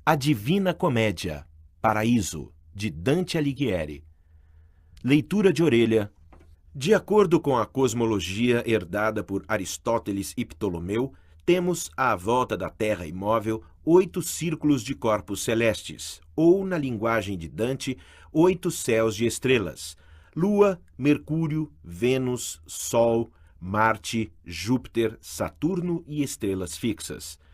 A Divina Comédia, Paraíso, de Dante Alighieri. Leitura de orelha. De acordo com a cosmologia herdada por Aristóteles e Ptolomeu, temos, à volta da Terra imóvel, 8 círculos de corpos celestes, ou, na linguagem de Dante, 8 céus de estrelas: Lua, Mercúrio, Vênus, Sol, Marte, Júpiter, Saturno e estrelas fixas.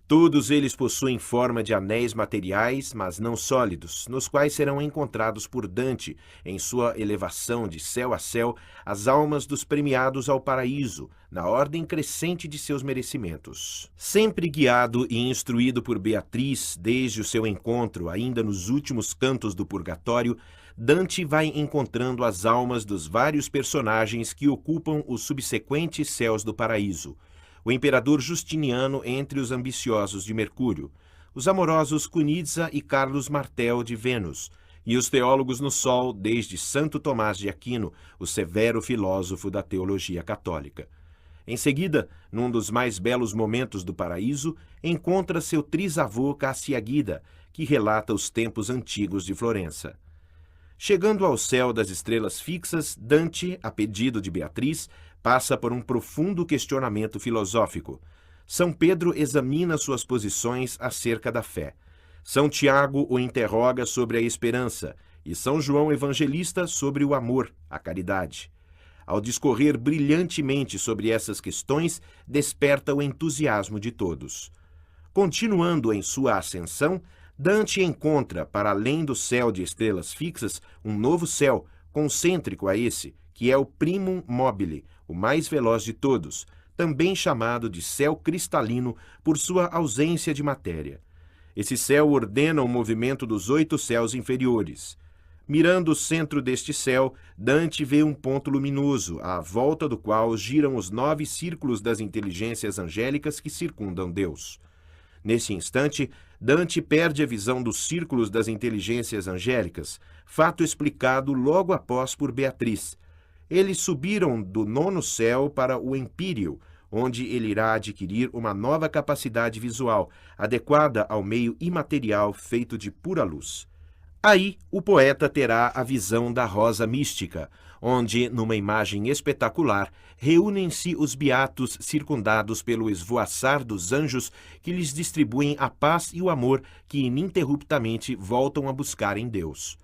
Todos eles possuem forma de anéis materiais, mas não sólidos, nos quais serão encontrados por Dante, em sua elevação de céu a céu, as almas dos premiados ao paraíso, na ordem crescente de seus merecimentos. Sempre guiado e instruído por Beatriz desde o seu encontro, ainda nos últimos cantos do purgatório, Dante vai encontrando as almas dos vários personagens que ocupam os subsequentes céus do paraíso: o imperador Justiniano entre os ambiciosos de Mercúrio, os amorosos Cunizza e Carlos Martel de Vênus, e os teólogos no Sol desde Santo Tomás de Aquino, o severo filósofo da teologia católica. Em seguida, num dos mais belos momentos do paraíso, encontra seu trisavô Cassiagida, que relata os tempos antigos de Florença. Chegando ao céu das estrelas fixas, Dante, a pedido de Beatriz, passa por um profundo questionamento filosófico. São Pedro examina suas posições acerca da fé. São Tiago o interroga sobre a esperança e São João Evangelista sobre o amor, a caridade. Ao discorrer brilhantemente sobre essas questões, desperta o entusiasmo de todos. Continuando em sua ascensão, Dante encontra, para além do céu de estrelas fixas, um novo céu, concêntrico a esse, que é o primum mobile, o mais veloz de todos, também chamado de céu cristalino por sua ausência de matéria. Esse céu ordena o movimento dos 8 céus inferiores. Mirando o centro deste céu, Dante vê um ponto luminoso, à volta do qual giram os 9 círculos das inteligências angélicas que circundam Deus. Nesse instante, Dante perde a visão dos círculos das inteligências angélicas, fato explicado logo após por Beatriz. Eles subiram do 9º céu para o empíreo, onde ele irá adquirir uma nova capacidade visual, adequada ao meio imaterial feito de pura luz. Aí, o poeta terá a visão da rosa mística, onde, numa imagem espetacular, reúnem-se os beatos circundados pelo esvoaçar dos anjos que lhes distribuem a paz e o amor que ininterruptamente voltam a buscar em Deus.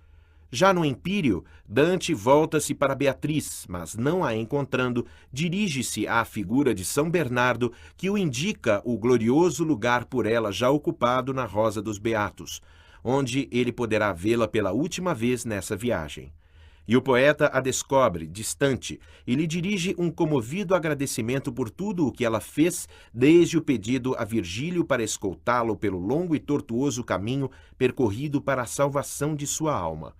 Já no empíreo, Dante volta-se para Beatriz, mas não a encontrando, dirige-se à figura de São Bernardo, que o indica o glorioso lugar por ela já ocupado na Rosa dos Beatos, onde ele poderá vê-la pela última vez nessa viagem. E o poeta a descobre, distante, e lhe dirige um comovido agradecimento por tudo o que ela fez desde o pedido a Virgílio para escoltá-lo pelo longo e tortuoso caminho percorrido para a salvação de sua alma.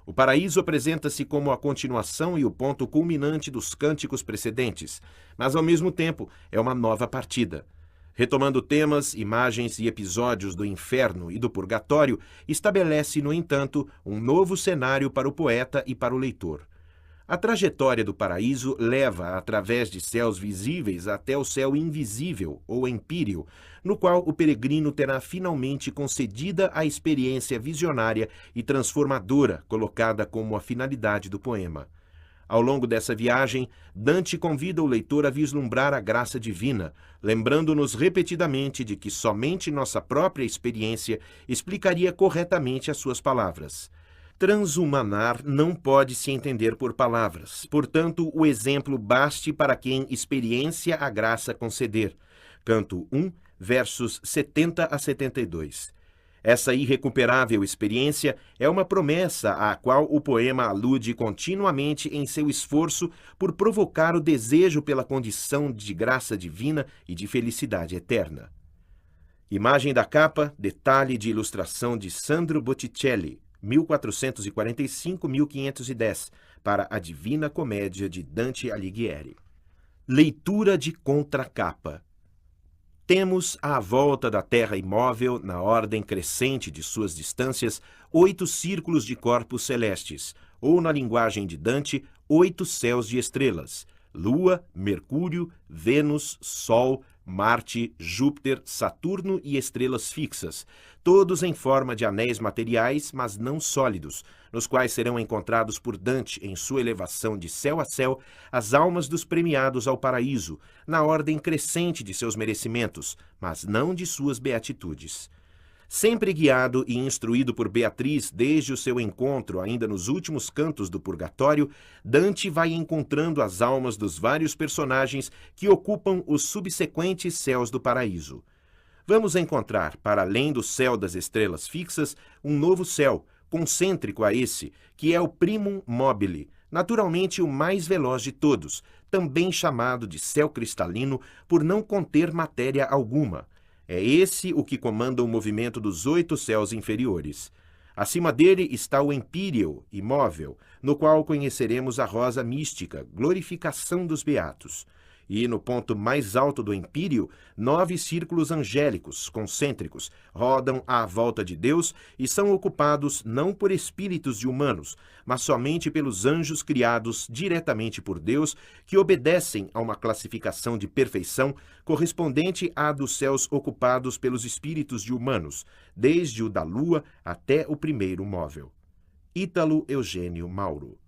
O paraíso apresenta-se como a continuação e o ponto culminante dos cânticos precedentes, mas ao mesmo tempo é uma nova partida. Retomando temas, imagens e episódios do inferno e do purgatório, estabelece, no entanto, um novo cenário para o poeta e para o leitor. A trajetória do paraíso leva através de céus visíveis até o céu invisível, ou empíreo, no qual o peregrino terá finalmente concedida a experiência visionária e transformadora colocada como a finalidade do poema. Ao longo dessa viagem, Dante convida o leitor a vislumbrar a graça divina, lembrando-nos repetidamente de que somente nossa própria experiência explicaria corretamente as suas palavras. Transhumanar não pode se entender por palavras, portanto, o exemplo baste para quem experiência a graça conceder. Canto 1, versos 70 a 72. Essa irrecuperável experiência é uma promessa à qual o poema alude continuamente em seu esforço por provocar o desejo pela condição de graça divina e de felicidade eterna. Imagem da capa, detalhe de ilustração de Sandro Botticelli, 1445-1510, para a Divina Comédia de Dante Alighieri. Leitura de contracapa. Temos, à volta da Terra imóvel, na ordem crescente de suas distâncias, 8 círculos de corpos celestes, ou, na linguagem de Dante, 8 céus de estrelas: Lua, Mercúrio, Vênus, Sol, Marte, Júpiter, Saturno e estrelas fixas, todos em forma de anéis materiais, mas não sólidos, nos quais serão encontrados por Dante, em sua elevação de céu a céu, as almas dos premiados ao paraíso, na ordem crescente de seus merecimentos, mas não de suas beatitudes. Sempre guiado e instruído por Beatriz desde o seu encontro ainda nos últimos cantos do purgatório, Dante vai encontrando as almas dos vários personagens que ocupam os subsequentes céus do paraíso. Vamos encontrar, para além do céu das estrelas fixas, um novo céu, concêntrico a esse, que é o primum mobile, naturalmente o mais veloz de todos, também chamado de céu cristalino por não conter matéria alguma. É esse o que comanda o movimento dos 8 céus inferiores. Acima dele está o empíreo, imóvel, no qual conheceremos a rosa mística, glorificação dos beatos. E no ponto mais alto do empíreo, 9 círculos angélicos, concêntricos, rodam à volta de Deus e são ocupados não por espíritos de humanos, mas somente pelos anjos criados diretamente por Deus, que obedecem a uma classificação de perfeição correspondente à dos céus ocupados pelos espíritos de humanos, desde o da Lua até o primeiro móvel. Ítalo Eugênio Mauro.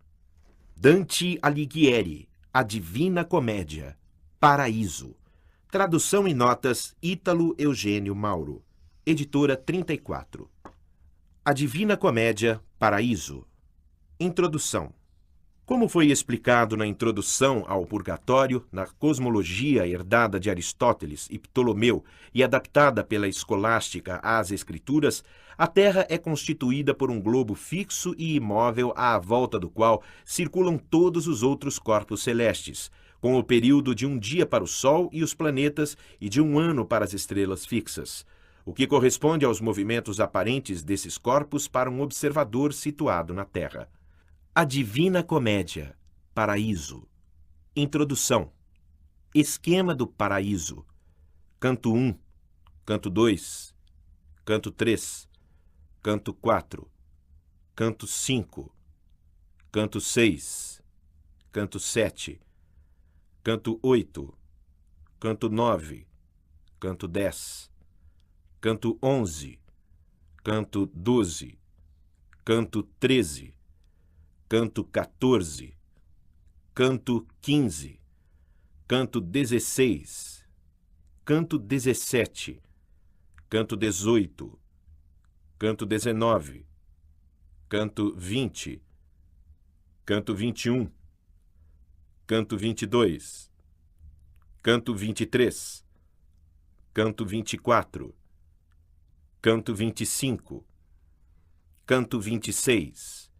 Dante Alighieri, A Divina Comédia. Paraíso. Tradução e notas Ítalo Eugênio Mauro. Editora 34. A Divina Comédia, Paraíso. Introdução. Como foi explicado na introdução ao Purgatório, na cosmologia herdada de Aristóteles e Ptolomeu e adaptada pela escolástica às Escrituras, a Terra é constituída por um globo fixo e imóvel à volta do qual circulam todos os outros corpos celestes, com o período de um dia para o Sol e os planetas e de um ano para as estrelas fixas, o que corresponde aos movimentos aparentes desses corpos para um observador situado na Terra. A Divina Comédia, Paraíso. Introdução. Esquema do Paraíso. Canto 1, Canto 2, Canto 3, Canto 4, Canto 5, Canto 6, Canto 7, Canto 8, Canto 9, Canto 10, Canto 11, Canto 12, Canto 13, Canto 14, Canto 15, Canto 16, Canto 17, Canto 18, Canto 19, Canto 20, Canto 21, Canto 22, Canto 23, Canto 24, Canto 25, Canto 26,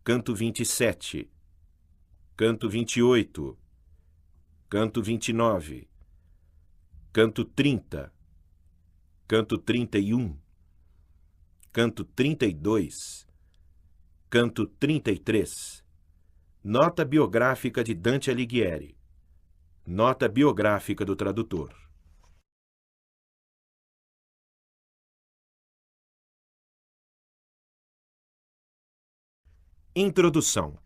Canto 27, Canto 28, Canto 29, Canto 30, Canto 31, Canto 32, Canto 33. Nota biográfica de Dante Alighieri. Nota biográfica do tradutor. Introdução.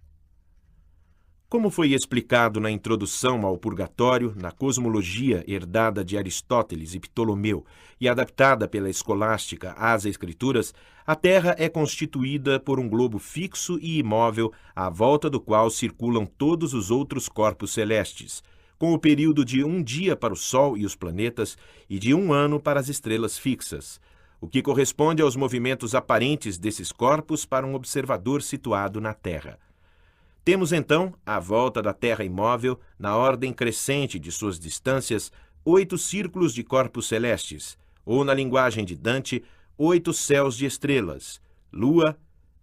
Como foi explicado na introdução ao Purgatório, na cosmologia herdada de Aristóteles e Ptolomeu e adaptada pela escolástica às Escrituras, a Terra é constituída por um globo fixo e imóvel à volta do qual circulam todos os outros corpos celestes, com o período de um dia para o Sol e os planetas e de um ano para as estrelas fixas, o que corresponde aos movimentos aparentes desses corpos para um observador situado na Terra. Temos, então, à volta da Terra imóvel, na ordem crescente de suas distâncias, 8 círculos de corpos celestes, ou, na linguagem de Dante, 8 céus de estrelas: Lua,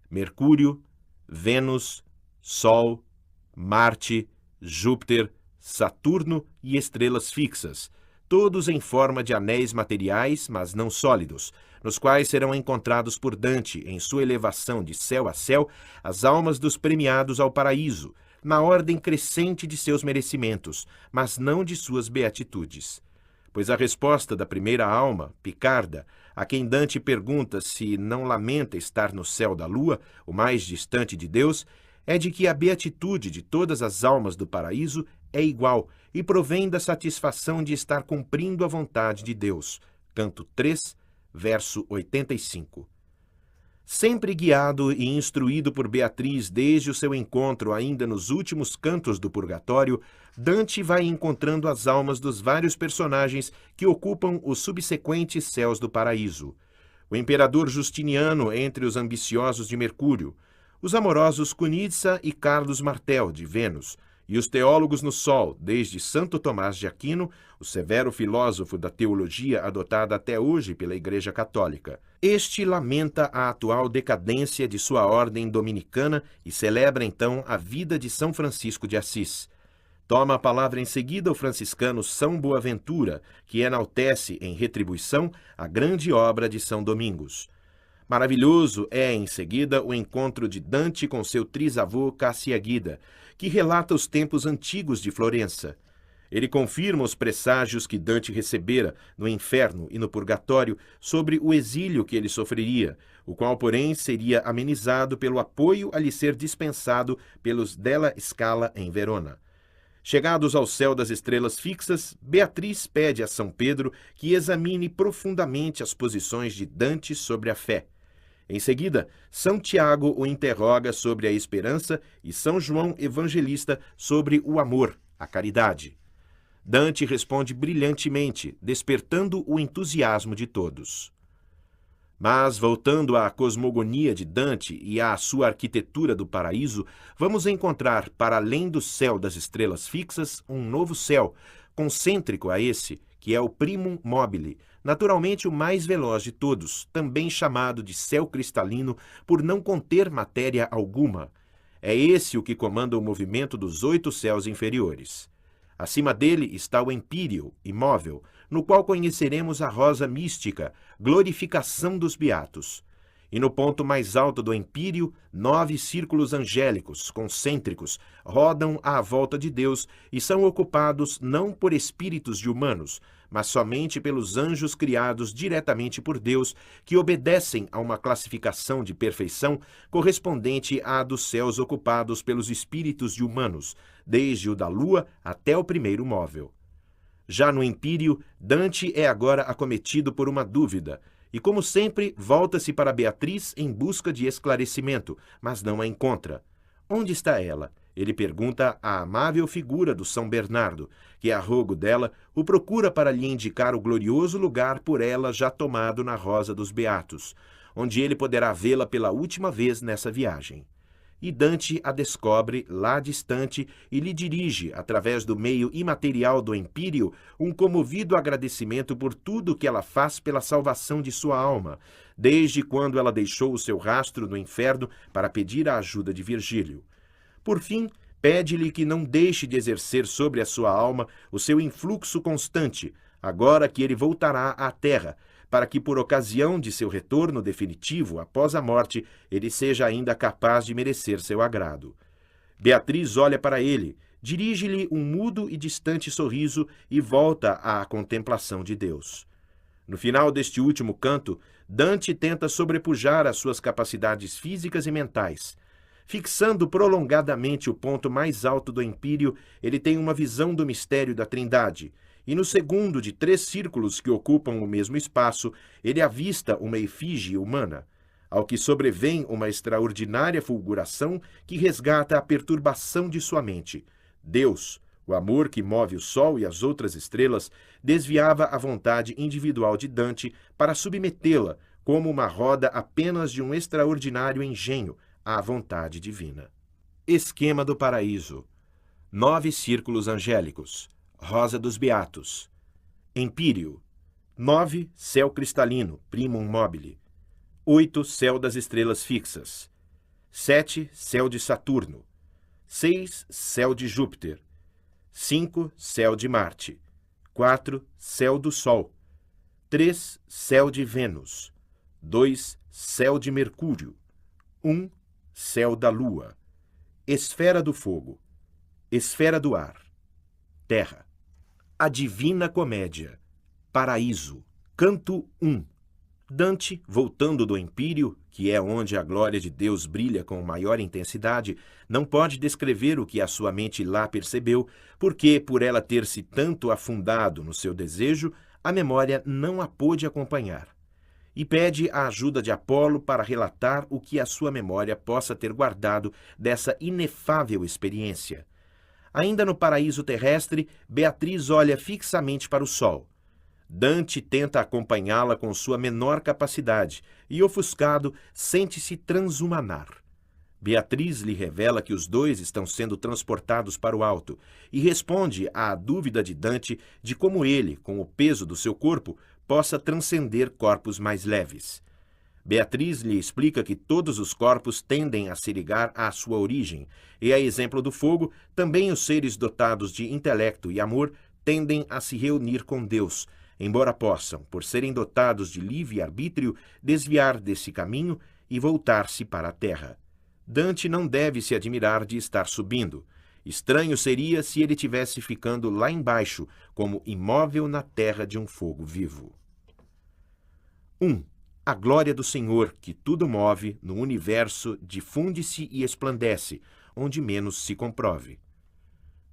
Mercúrio, Vênus, Sol, Marte, Júpiter, Saturno e estrelas fixas, todos em forma de anéis materiais, mas não sólidos, nos quais serão encontrados por Dante, em sua elevação de céu a céu, as almas dos premiados ao paraíso, na ordem crescente de seus merecimentos, mas não de suas beatitudes. Pois a resposta da primeira alma, Picarda, a quem Dante pergunta se não lamenta estar no céu da Lua, o mais distante de Deus, é de que a beatitude de todas as almas do paraíso é igual e provém da satisfação de estar cumprindo a vontade de Deus. Canto 3, verso 85. Sempre guiado e instruído por Beatriz desde o seu encontro ainda nos últimos cantos do Purgatório, Dante vai encontrando as almas dos vários personagens que ocupam os subsequentes céus do paraíso. O imperador Justiniano entre os ambiciosos de Mercúrio, os amorosos Cunitza e Carlos Martel, de Vênus, e os teólogos no Sol, desde Santo Tomás de Aquino, o severo filósofo da teologia adotada até hoje pela Igreja Católica. Este lamenta a atual decadência de sua ordem dominicana e celebra então a vida de São Francisco de Assis. Toma a palavra em seguida o franciscano São Boaventura, que enaltece, em retribuição, a grande obra de São Domingos. Maravilhoso é, em seguida, o encontro de Dante com seu trisavô Cassiaguida, que relata os tempos antigos de Florença. Ele confirma os presságios que Dante recebera no inferno e no purgatório sobre o exílio que ele sofreria, o qual, porém, seria amenizado pelo apoio a lhe ser dispensado pelos Della Scala em Verona. Chegados ao céu das estrelas fixas, Beatriz pede a São Pedro que examine profundamente as posições de Dante sobre a fé. Em seguida, São Tiago o interroga sobre a esperança e São João Evangelista sobre o amor, a caridade. Dante responde brilhantemente, despertando o entusiasmo de todos. Mas, voltando à cosmogonia de Dante e à sua arquitetura do paraíso, vamos encontrar, para além do céu das estrelas fixas, um novo céu, concêntrico a esse, que é o primum mobile, naturalmente o mais veloz de todos, também chamado de céu cristalino por não conter matéria alguma. É esse o que comanda o movimento dos 8 céus inferiores. Acima dele está o empíreo, imóvel, no qual conheceremos a rosa mística, glorificação dos beatos. E no ponto mais alto do empíreo, 9 círculos angélicos, concêntricos, rodam à volta de Deus e são ocupados não por espíritos de humanos, mas somente pelos anjos criados diretamente por Deus, que obedecem a uma classificação de perfeição correspondente à dos céus ocupados pelos espíritos de humanos, desde o da lua até o primeiro móvel. Já no empíreo, Dante é agora acometido por uma dúvida, e, como sempre, volta-se para Beatriz em busca de esclarecimento, mas não a encontra. Onde está ela? Ele pergunta à amável figura do São Bernardo, que, a rogo dela, o procura para lhe indicar o glorioso lugar por ela já tomado na Rosa dos Beatos, onde ele poderá vê-la pela última vez nessa viagem. E Dante a descobre lá distante e lhe dirige, através do meio imaterial do empíreo, um comovido agradecimento por tudo que ela faz pela salvação de sua alma, desde quando ela deixou o seu rastro no inferno para pedir a ajuda de Virgílio. Por fim, pede-lhe que não deixe de exercer sobre a sua alma o seu influxo constante, agora que ele voltará à terra, para que, por ocasião de seu retorno definitivo após a morte, ele seja ainda capaz de merecer seu agrado. Beatriz olha para ele, dirige-lhe um mudo e distante sorriso e volta à contemplação de Deus. No final deste último canto, Dante tenta sobrepujar as suas capacidades físicas e mentais. Fixando prolongadamente o ponto mais alto do empíreo, ele tem uma visão do mistério da Trindade, e no segundo de 3 círculos que ocupam o mesmo espaço, ele avista uma efígie humana, ao que sobrevém uma extraordinária fulguração que resgata a perturbação de sua mente. Deus, o amor que move o Sol e as outras estrelas, desviava a vontade individual de Dante para submetê-la, como uma roda apenas de um extraordinário engenho, à vontade divina. Esquema do paraíso. 9 círculos angélicos. Rosa dos Beatos. Empíreo. 9, céu cristalino, primum mobile. 8, céu das estrelas fixas. 7, céu de Saturno. 6, céu de Júpiter. 5, céu de Marte. 4, céu do Sol. 3, céu de Vênus. 2, céu de Mercúrio. 1, céu da Lua. Esfera do fogo. Esfera do ar. Terra. A Divina Comédia. Paraíso. Canto 1. Dante, voltando do Empírio, que é onde a glória de Deus brilha com maior intensidade, não pode descrever o que a sua mente lá percebeu, porque, por ela ter se tanto afundado no seu desejo, a memória não a pôde acompanhar. E pede a ajuda de Apolo para relatar o que a sua memória possa ter guardado dessa inefável experiência. Ainda no paraíso terrestre, Beatriz olha fixamente para o sol. Dante tenta acompanhá-la com sua menor capacidade e, ofuscado, sente-se transhumanar. Beatriz lhe revela que os dois estão sendo transportados para o alto e responde à dúvida de Dante de como ele, com o peso do seu corpo, possa transcender corpos mais leves. Beatriz lhe explica que todos os corpos tendem a se ligar à sua origem, e, a exemplo do fogo, também os seres dotados de intelecto e amor tendem a se reunir com Deus, embora possam, por serem dotados de livre-arbítrio, desviar desse caminho e voltar-se para a terra. Dante não deve se admirar de estar subindo. Estranho seria se ele tivesse ficando lá embaixo, como imóvel na terra de um fogo vivo. 1. A glória do Senhor, que tudo move, no universo difunde-se e esplandece, onde menos se comprove.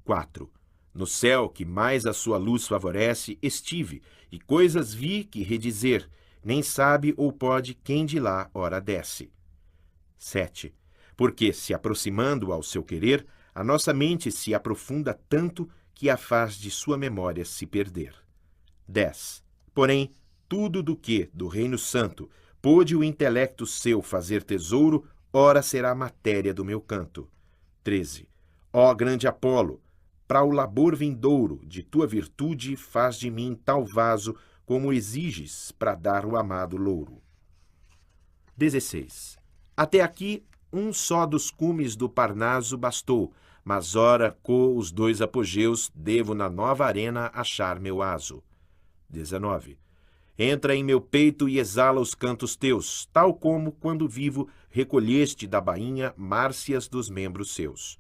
4. No céu que mais a sua luz favorece, estive, e coisas vi que redizer, nem sabe ou pode quem de lá ora desce. 7. Porque, se aproximando ao seu querer, a nossa mente se aprofunda tanto que a faz de sua memória se perder. 10. Porém, tudo do que, do Reino Santo, pôde o intelecto seu fazer tesouro, ora será matéria do meu canto. 13. Ó grande Apolo, para o labor vindouro de tua virtude, faz de mim tal vaso como exiges para dar o amado louro. 16. Até aqui, um só dos cumes do Parnaso bastou, mas ora, co os dois apogeus, devo na nova arena achar meu aso. 19. Entra em meu peito e exala os cantos teus, tal como, quando vivo, recolheste da bainha márcias dos membros seus.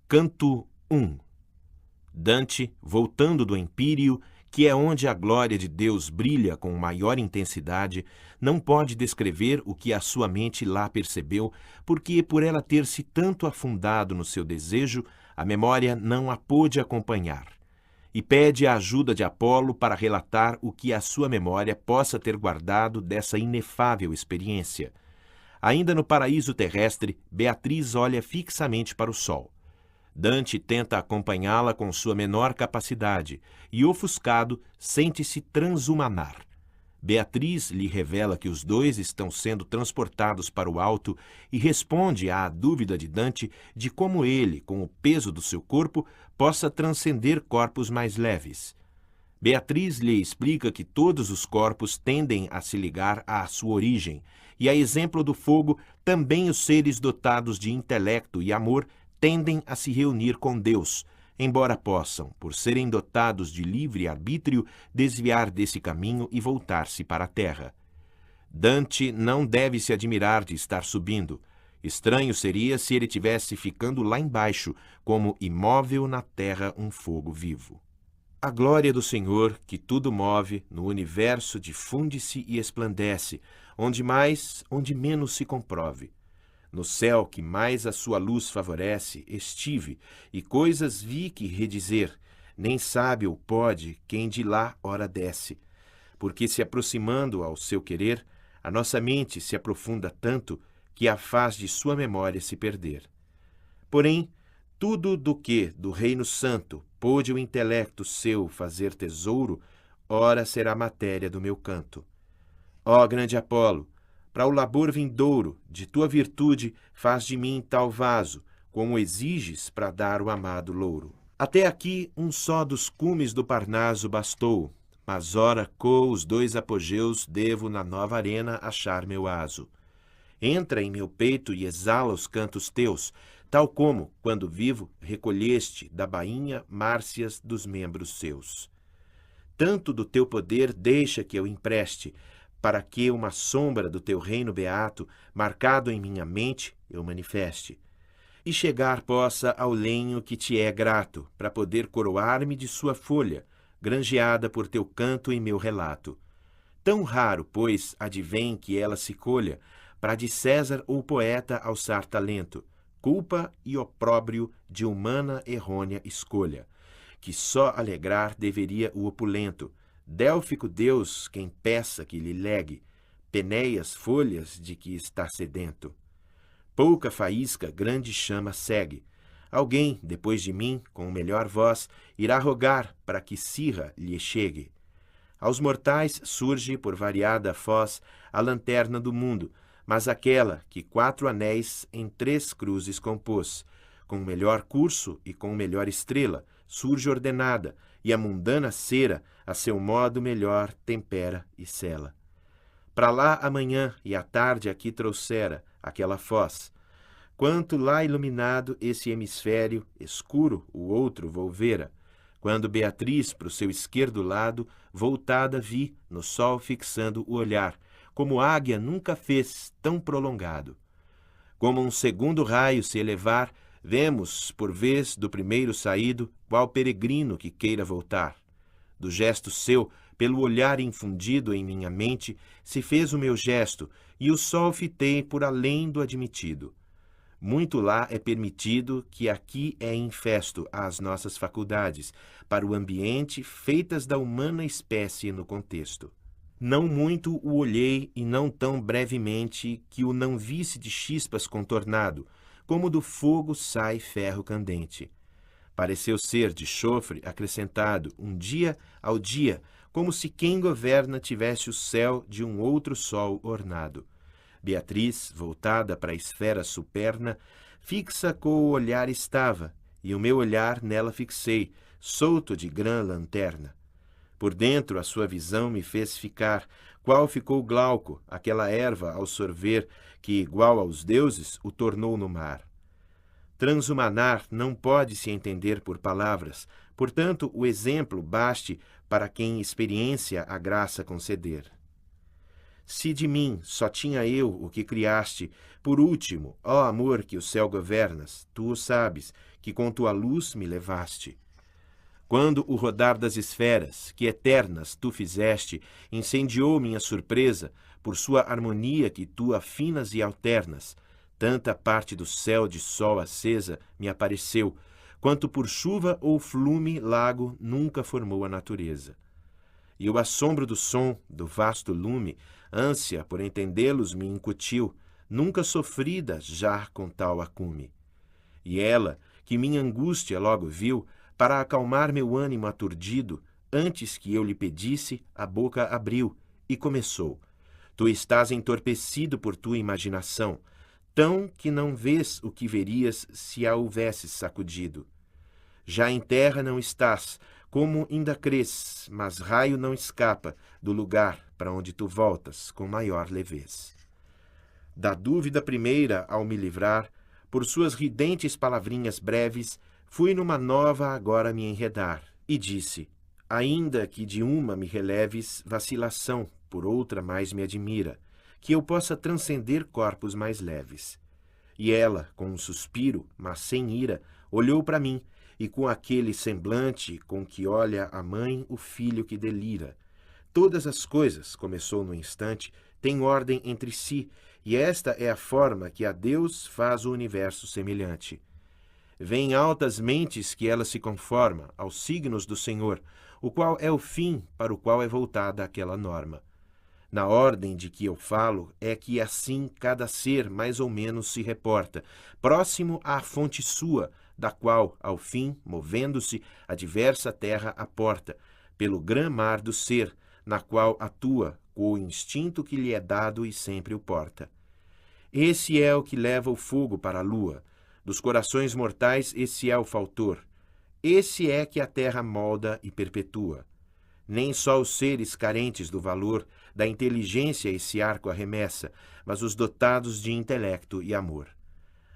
Canto 1. Dante, voltando do Empírio, que é onde a glória de Deus brilha com maior intensidade, não pode descrever o que a sua mente lá percebeu, porque, por ela ter se tanto afundado no seu desejo, a memória não a pôde acompanhar. E pede a ajuda de Apolo para relatar o que a sua memória possa ter guardado dessa inefável experiência. Ainda no paraíso terrestre, Beatriz olha fixamente para o sol. Dante tenta acompanhá-la com sua menor capacidade e, ofuscado, sente-se transhumanar. Beatriz lhe revela que os dois estão sendo transportados para o alto e responde à dúvida de Dante de como ele, com o peso do seu corpo, possa transcender corpos mais leves. Beatriz lhe explica que todos os corpos tendem a se ligar à sua origem, e, a exemplo do fogo, também os seres dotados de intelecto e amor tendem a se reunir com Deus, embora possam, por serem dotados de livre-arbítrio, desviar desse caminho e voltar-se para a terra. Dante não deve se admirar de estar subindo. Estranho seria se ele tivesse ficando lá embaixo, como imóvel na terra um fogo vivo. A glória do Senhor, que tudo move, no universo difunde-se e esplandece, onde mais, onde menos se comprove. No céu que mais a sua luz favorece, estive, e coisas vi que redizer, nem sabe ou pode quem de lá ora desce. Porque, se aproximando ao seu querer, a nossa mente se aprofunda tanto que a faz de sua memória se perder. Porém, tudo do que, do Reino Santo, pôde o intelecto seu fazer tesouro, ora será matéria do meu canto. Ó grande Apolo, para o labor vindouro de tua virtude, faz de mim tal vaso, como exiges para dar o amado louro. Até aqui, um só dos cumes do Parnaso bastou, mas ora, co os dois apogeus, devo na nova arena achar meu aso. Entra em meu peito e exala os cantos teus, tal como, quando vivo, recolheste da bainha márcias dos membros seus. Tanto do teu poder deixa que eu empreste, para que uma sombra do teu reino beato, marcado em minha mente, eu manifeste, e chegar possa ao lenho que te é grato, para poder coroar-me de sua folha, granjeada por teu canto em meu relato. Tão raro, pois, advém que ela se colha, para de César ou poeta alçar talento, culpa e opróbrio de humana errônea escolha, que só alegrar deveria o opulento, délfico Deus quem peça que lhe legue, Penéias folhas de que está sedento. Pouca faísca grande chama segue. Alguém, depois de mim, com melhor voz, irá rogar para que Cirra lhe chegue. Aos mortais surge, por variada foz, a lanterna do mundo, mas aquela que 4 anéis em 3 cruzes compôs, com melhor curso e com melhor estrela, surge ordenada, e a mundana cera, a seu modo melhor, tempera e sela. Para lá amanhã e à tarde aqui trouxera aquela foz. Quanto lá iluminado esse hemisfério, escuro o outro volvera. Quando Beatriz pro seu esquerdo lado, voltada vi, no sol fixando o olhar, como águia nunca fez tão prolongado. Como um segundo raio se elevar, vemos, por vez do primeiro saído, qual peregrino que queira voltar. Do gesto seu, pelo olhar infundido em minha mente, se fez o meu gesto, e o sol fitei por além do admitido. Muito lá é permitido que aqui é infesto às nossas faculdades, para o ambiente feitas da humana espécie no contexto. Não muito o olhei e não tão brevemente que o não visse de chispas contornado, como do fogo sai ferro candente. Pareceu ser de chofre acrescentado, um dia ao dia, como se quem governa tivesse o céu de um outro sol ornado. Beatriz, voltada para a esfera superna, fixa com o olhar estava, e o meu olhar nela fixei, solto de grã lanterna. Por dentro a sua visão me fez ficar, qual ficou Glauco, aquela erva ao sorver, que, igual aos deuses, o tornou no mar. Transhumanar não pode se entender por palavras, portanto, o exemplo baste para quem experiência a graça conceder. Se de mim só tinha eu o que criaste, por último, ó amor que o céu governas, tu o sabes, que com tua luz me levaste. Quando o rodar das esferas, que eternas tu fizeste, incendiou minha surpresa, por sua harmonia que tu afinas e alternas, tanta parte do céu de sol acesa me apareceu, quanto por chuva ou flume lago nunca formou a natureza. E o assombro do som, do vasto lume, ânsia por entendê-los me incutiu, nunca sofrida já com tal acume. E ela, que minha angústia logo viu, para acalmar meu ânimo aturdido, antes que eu lhe pedisse, a boca abriu e começou. Tu estás entorpecido por tua imaginação, tão que não vês o que verias se a houvesses sacudido. Já em terra não estás, como ainda crês, mas raio não escapa do lugar para onde tu voltas com maior levez. Da dúvida primeira ao me livrar, por suas ridentes palavrinhas breves, fui numa nova agora me enredar, e disse, ainda que de uma me releves vacilação, por outra mais me admira, que eu possa transcender corpos mais leves. E ela, com um suspiro, mas sem ira, olhou para mim, e com aquele semblante com que olha a mãe o filho que delira. Todas as coisas, começou no instante, têm ordem entre si, e esta é a forma que a Deus faz o universo semelhante. Vêm altas mentes que ela se conforma aos signos do Senhor, o qual é o fim para o qual é voltada aquela norma. Na ordem de que eu falo é que assim cada ser mais ou menos se reporta, próximo à fonte sua, da qual, ao fim, movendo-se, a diversa terra aporta, pelo grã mar do ser, na qual atua, com o instinto que lhe é dado e sempre o porta. Esse é o que leva o fogo para a lua. Dos corações mortais esse é o faltor. Esse é que a terra molda e perpetua. Nem só os seres carentes do valor, da inteligência esse arco arremessa, mas os dotados de intelecto e amor.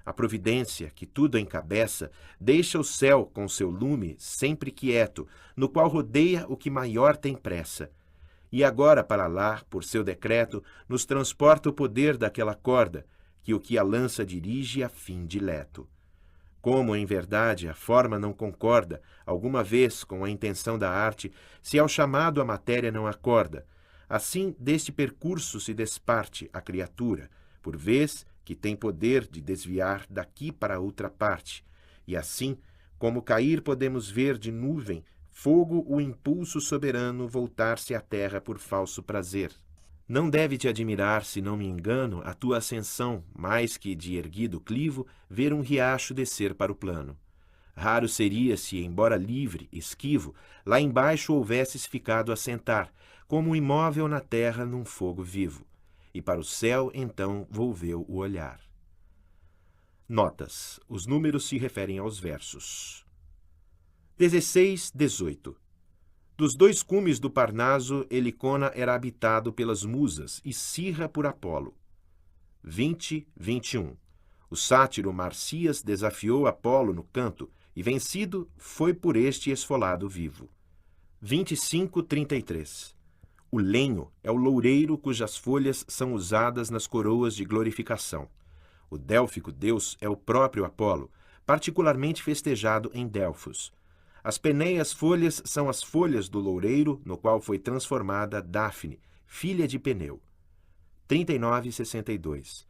A providência, que tudo encabeça, deixa o céu com seu lume sempre quieto, no qual rodeia o que maior tem pressa. E agora para lá, por seu decreto, nos transporta o poder daquela corda, que o que a lança dirige a fim dileto. Como, em verdade, a forma não concorda, alguma vez, com a intenção da arte, se ao chamado a matéria não acorda, Assim, deste percurso se desparte a criatura, por vez que tem poder de desviar daqui para outra parte, e assim, como cair podemos ver de nuvem, fogo o impulso soberano voltar-se à terra por falso prazer. Não deve te admirar, se não me engano, a tua ascensão, mais que de erguido clivo, ver um riacho descer para o plano. Raro seria se, embora livre, esquivo, lá embaixo houvesses ficado a sentar, como um imóvel na terra num fogo vivo. E para o céu, então, volveu o olhar. Notas. Os números se referem aos versos. 16, 18. Dos dois cumes do Parnaso, Helicona era habitado pelas musas e Cirra por Apolo. 20, 21. O sátiro Marcias desafiou Apolo no canto e, vencido, foi por este esfolado vivo. 25, 33. O lenho é o loureiro cujas folhas são usadas nas coroas de glorificação. O délfico deus é o próprio Apolo, particularmente festejado em Delfos. As peneias folhas são as folhas do loureiro, no qual foi transformada Dáfne, filha de Peneu. 39:62.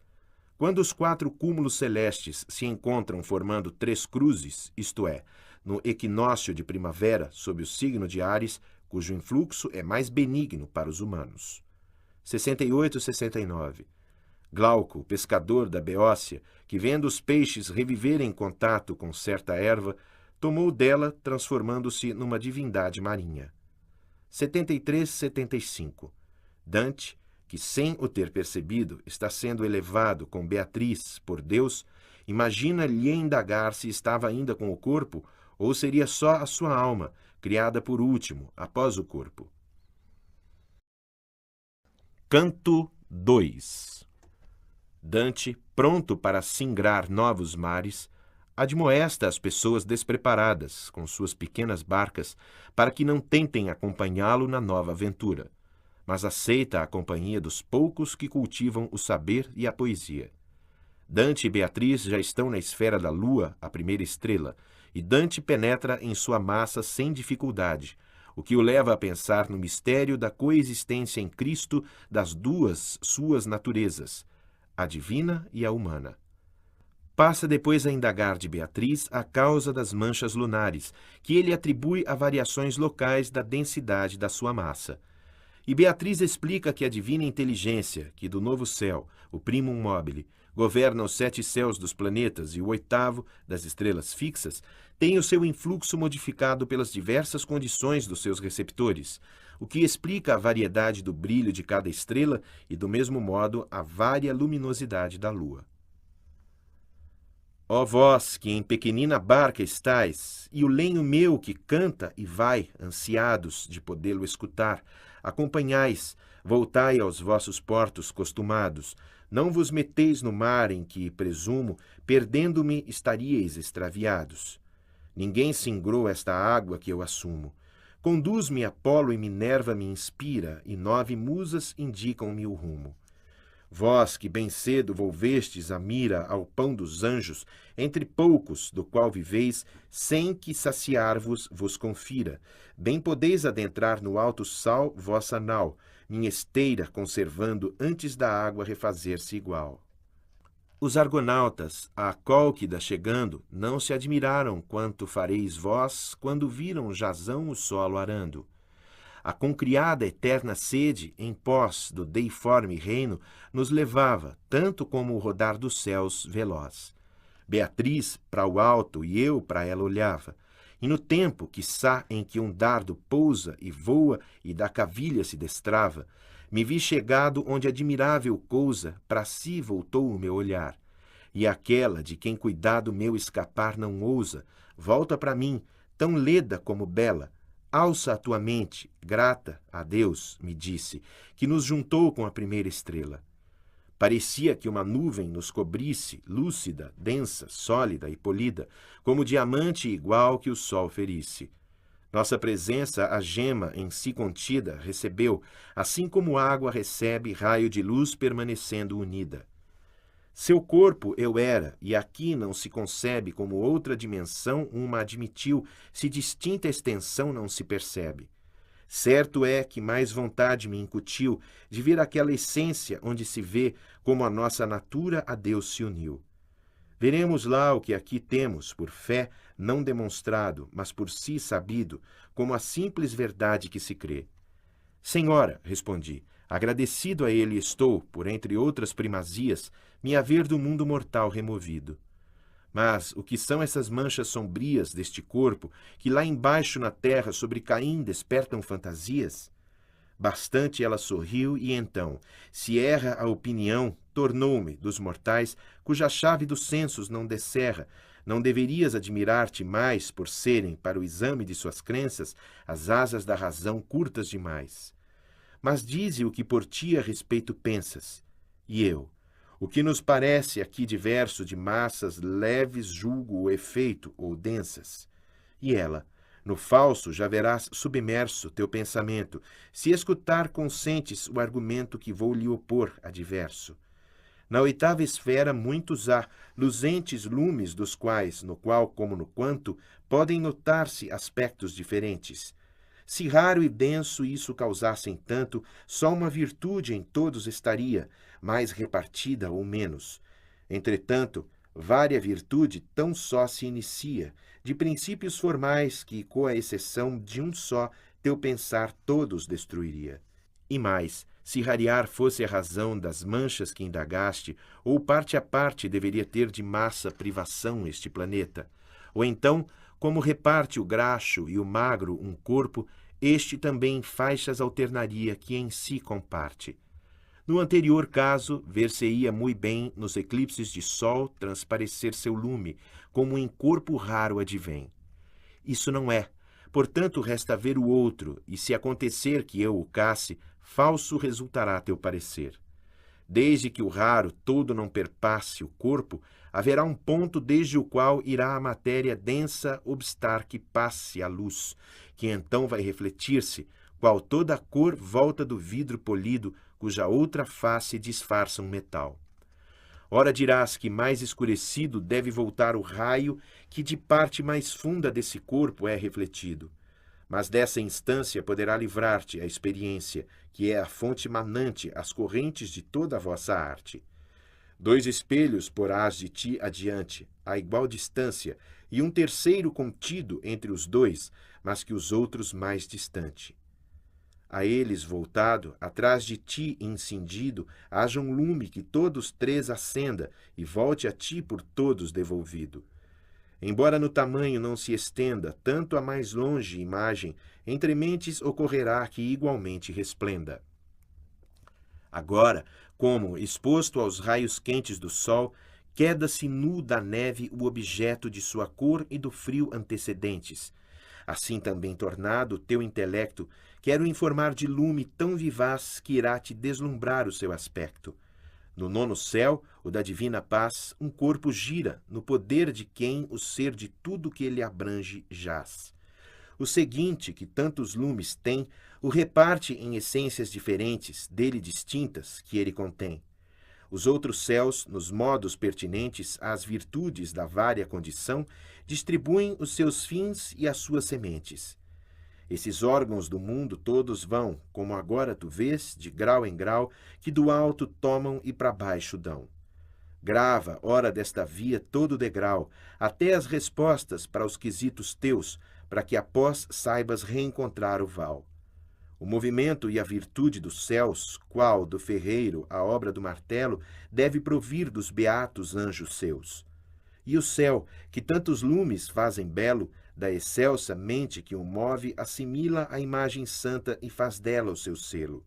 Quando os 4 cúmulos celestes se encontram formando 3 cruzes, isto é, no equinócio de primavera, sob o signo de Áries, cujo influxo é mais benigno para os humanos. 68:69. Glauco, pescador da Beócia, que vendo os peixes reviverem em contato com certa erva, tomou dela, transformando-se numa divindade marinha. 73:75. Dante, que sem o ter percebido está sendo elevado com Beatriz por Deus, imagina-lhe indagar se estava ainda com o corpo ou seria só a sua alma, criada por último, após o corpo. Canto 2. Dante, pronto para singrar novos mares, admoesta as pessoas despreparadas, com suas pequenas barcas, para que não tentem acompanhá-lo na nova aventura, mas aceita a companhia dos poucos que cultivam o saber e a poesia. Dante e Beatriz já estão na esfera da lua, a primeira estrela, e Dante penetra em sua massa sem dificuldade, o que o leva a pensar no mistério da coexistência em Cristo das duas suas naturezas, a divina e a humana. Passa depois a indagar de Beatriz a causa das manchas lunares, que ele atribui a variações locais da densidade da sua massa. E Beatriz explica que a divina inteligência, que do novo céu, o primum mobile, governa os 7 céus dos planetas e o 8º das estrelas fixas, tem o seu influxo modificado pelas diversas condições dos seus receptores, o que explica a variedade do brilho de cada estrela e, do mesmo modo, a vária luminosidade da lua. Ó vós, que em pequenina barca estais, e o lenho meu que canta e vai, ansiados de podê-lo escutar, acompanhais, voltai aos vossos portos costumados, não vos meteis no mar em que, presumo, perdendo-me estaríeis extraviados. Ninguém singrou esta água que eu assumo. Conduz-me Apolo e Minerva me inspira, e 9 musas indicam-me o rumo. Vós que bem cedo volvestes a mira ao pão dos anjos, entre poucos, do qual viveis, sem que saciar-vos vos confira, bem podeis adentrar no alto sal vossa nau, minha esteira conservando antes da água refazer-se igual. Os argonautas, à Cólquida chegando, não se admiraram quanto fareis vós quando viram Jasão o solo arando. A concriada eterna sede, em pós do deiforme reino, nos levava, tanto como o rodar dos céus veloz. Beatriz para o alto e eu para ela olhava, e no tempo, quiçá, em que um dardo pousa e voa e da cavilha se destrava, me vi chegado onde admirável cousa para si voltou o meu olhar, e aquela de quem cuidado meu escapar não ousa, volta para mim, tão leda como bela. Alça a tua mente, grata a Deus, me disse, que nos juntou com a primeira estrela. Parecia que uma nuvem nos cobrisse, lúcida, densa, sólida e polida, como diamante igual que o sol ferisse. Nossa presença a gema em si contida recebeu, assim como água recebe raio de luz permanecendo unida. Seu corpo eu era, e aqui não se concebe como outra dimensão uma admitiu, se distinta extensão não se percebe. Certo é que mais vontade me incutiu de ver aquela essência onde se vê como a nossa natura a Deus se uniu. Veremos lá o que aqui temos, por fé, não demonstrado, mas por si sabido, como a simples verdade que se crê. Senhora, respondi, agradecido a ele estou, por entre outras primazias, me haver do mundo mortal removido. Mas o que são essas manchas sombrias deste corpo, que lá embaixo na terra sobre Caim despertam fantasias? Bastante ela sorriu e então, se erra a opinião, tornou-me, dos mortais, cuja chave dos sensos não descerra, não deverias admirar-te mais por serem, para o exame de suas crenças, as asas da razão curtas demais. Mas dize o que por ti a respeito pensas. E eu, o que nos parece aqui diverso de massas leves julgo o efeito ou densas. E ela, no falso já verás submerso teu pensamento, se escutar consentes o argumento que vou lhe opor adverso. Na oitava esfera muitos há, luzentes lumes dos quais, no qual como no quanto, podem notar-se aspectos diferentes. Se raro e denso isso causassem tanto, só uma virtude em todos estaria, mais repartida ou menos. Entretanto, vária virtude tão só se inicia, de princípios formais que, com a exceção de um só, teu pensar todos destruiria. E mais, se rarear fosse a razão das manchas que indagaste, ou parte a parte deveria ter de massa privação este planeta, ou então, como reparte o graxo e o magro um corpo, este também em faixas alternaria que em si comparte. No anterior caso, ver-se-ia mui bem nos eclipses de sol transparecer seu lume, como em corpo raro advém. Isso não é, portanto resta ver o outro, e se acontecer que eu o casse, falso resultará teu parecer. Desde que o raro todo não perpasse o corpo, haverá um ponto desde o qual irá a matéria densa obstar que passe a luz, que então vai refletir-se, qual toda a cor volta do vidro polido, cuja outra face disfarça um metal. Ora dirás que mais escurecido deve voltar o raio que de parte mais funda desse corpo é refletido. Mas dessa instância poderá livrar-te a experiência, que é a fonte manante às correntes de toda a vossa arte. 2 espelhos porás de ti adiante, a igual distância, e um terceiro contido entre os 2, mas que os outros mais distante. A eles voltado, atrás de ti incindido, haja um lume que todos 3 acenda e volte a ti por todos devolvido. Embora no tamanho não se estenda tanto a mais longe imagem, entre mentes ocorrerá que igualmente resplenda. Agora, como, exposto aos raios quentes do sol, queda-se nu da neve o objeto de sua cor e do frio antecedentes. Assim também tornado o teu intelecto, quero informar de lume tão vivaz que irá te deslumbrar o seu aspecto. No 9º céu, o da divina paz, um corpo gira, no poder de quem o ser de tudo que ele abrange jaz. O seguinte, que tantos lumes tem, o reparte em essências diferentes, dele distintas, que ele contém. Os outros céus, nos modos pertinentes às virtudes da vária condição, distribuem os seus fins e as suas sementes. Esses órgãos do mundo todos vão, como agora tu vês, de grau em grau, que do alto tomam e para baixo dão. Grava, ora desta via todo degrau, até as respostas para os quesitos teus, para que após saibas reencontrar o val. O movimento e a virtude dos céus, qual do ferreiro a obra do martelo, deve provir dos beatos anjos seus. E o céu, que tantos lumes fazem belo, da excelsa mente que o move, assimila a imagem santa e faz dela o seu selo.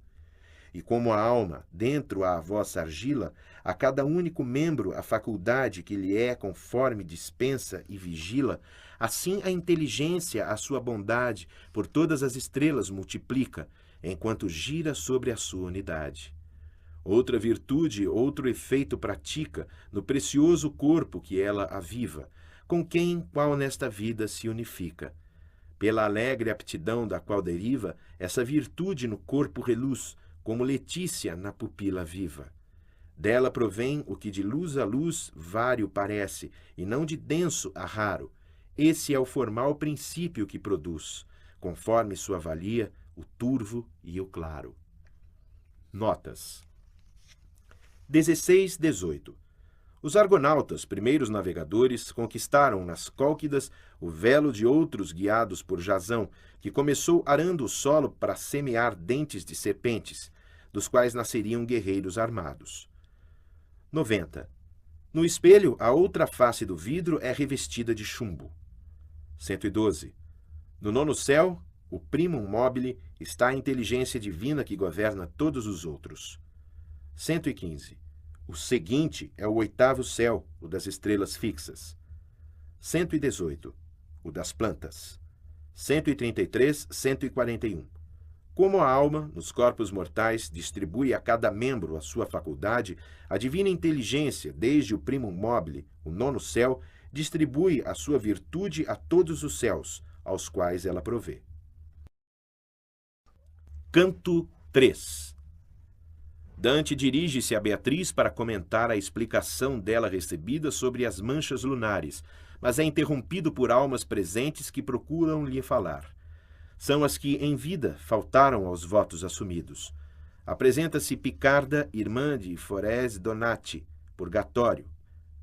E como a alma, dentro à vossa argila, a cada único membro a faculdade que lhe é conforme dispensa e vigila, assim a inteligência a sua bondade por todas as estrelas multiplica, enquanto gira sobre a sua unidade. Outra virtude, outro efeito pratica no precioso corpo que ela aviva, com quem, qual nesta vida, se unifica. Pela alegre aptidão da qual deriva, essa virtude no corpo reluz, como Letícia na pupila viva. Dela provém o que de luz a luz vário parece, e não de denso a raro. Esse é o formal princípio que produz, conforme sua valia, o turvo e o claro. Notas 16-18. Os argonautas, primeiros navegadores, conquistaram nas Cólquidas o velo de outros guiados por Jasão, que começou arando o solo para semear dentes de serpentes, dos quais nasceriam guerreiros armados. 90. No espelho, a outra face do vidro é revestida de chumbo. 112. No nono céu, o primum mobile, está a inteligência divina que governa todos os outros. 115. O seguinte é o oitavo céu, o das estrelas fixas. 118. O das plantas. 133, 141. Como a alma, nos corpos mortais, distribui a cada membro a sua faculdade, a divina inteligência, desde o primum mobile, o nono céu, distribui a sua virtude a todos os céus, aos quais ela provê. Canto 3. Dante dirige-se a Beatriz para comentar a explicação dela recebida sobre as manchas lunares, mas é interrompido por almas presentes que procuram lhe falar. São as que, em vida, faltaram aos votos assumidos. Apresenta-se Picarda, irmã de Forese Donati, Purgatório,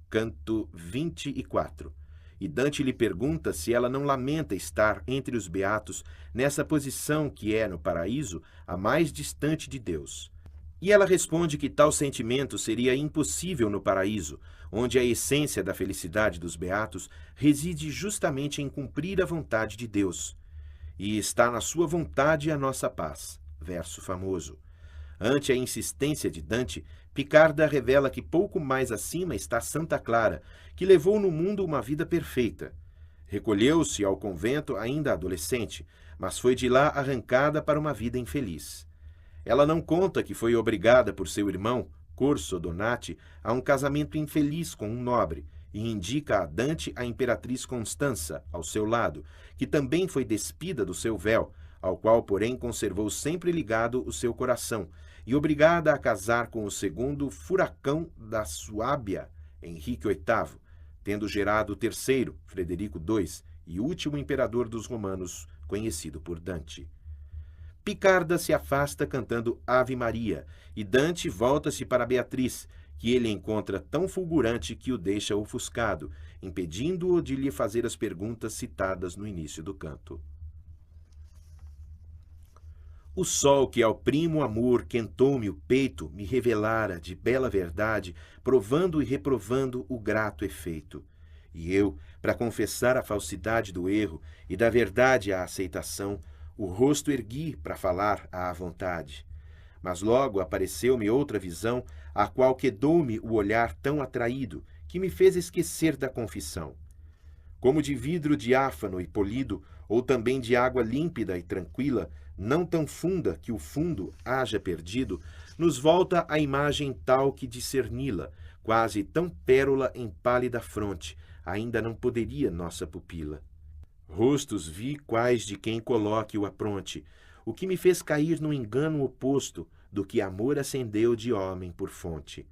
canto 24. E Dante lhe pergunta se ela não lamenta estar entre os beatos nessa posição que é, no paraíso, a mais distante de Deus. E ela responde que tal sentimento seria impossível no paraíso, onde a essência da felicidade dos beatos reside justamente em cumprir a vontade de Deus. E está na sua vontade a nossa paz. Verso famoso. Ante a insistência de Dante, Picarda revela que pouco mais acima está Santa Clara, que levou no mundo uma vida perfeita. Recolheu-se ao convento ainda adolescente, mas foi de lá arrancada para uma vida infeliz. Ela não conta que foi obrigada por seu irmão, Corso Donati, a um casamento infeliz com um nobre, e indica a Dante a imperatriz Constança, ao seu lado, que também foi despida do seu véu, ao qual, porém, conservou sempre ligado o seu coração, e obrigada a casar com o segundo furacão da Suábia, Henrique VIII, tendo gerado o terceiro, Frederico II, e último imperador dos romanos, conhecido por Dante. Picarda se afasta cantando Ave Maria, e Dante volta-se para Beatriz, que ele encontra tão fulgurante que o deixa ofuscado, impedindo-o de lhe fazer as perguntas citadas no início do canto. O sol que ao primo amor quentou-me o peito me revelara de bela verdade, provando e reprovando o grato efeito. E eu, para confessar a falsidade do erro e da verdade a aceitação, o rosto ergui para falar à vontade. Mas logo apareceu-me outra visão, a qual quedou-me o olhar tão atraído, que me fez esquecer da confissão. Como de vidro diáfano e polido, ou também de água límpida e tranquila, não tão funda que o fundo haja perdido, nos volta a imagem tal que discerni-la, quase tão pérola em pálida fronte, ainda não poderia nossa pupila. Rostos vi quais de quem coloque o apronte, o que me fez cair no engano oposto do que amor acendeu de homem por fonte.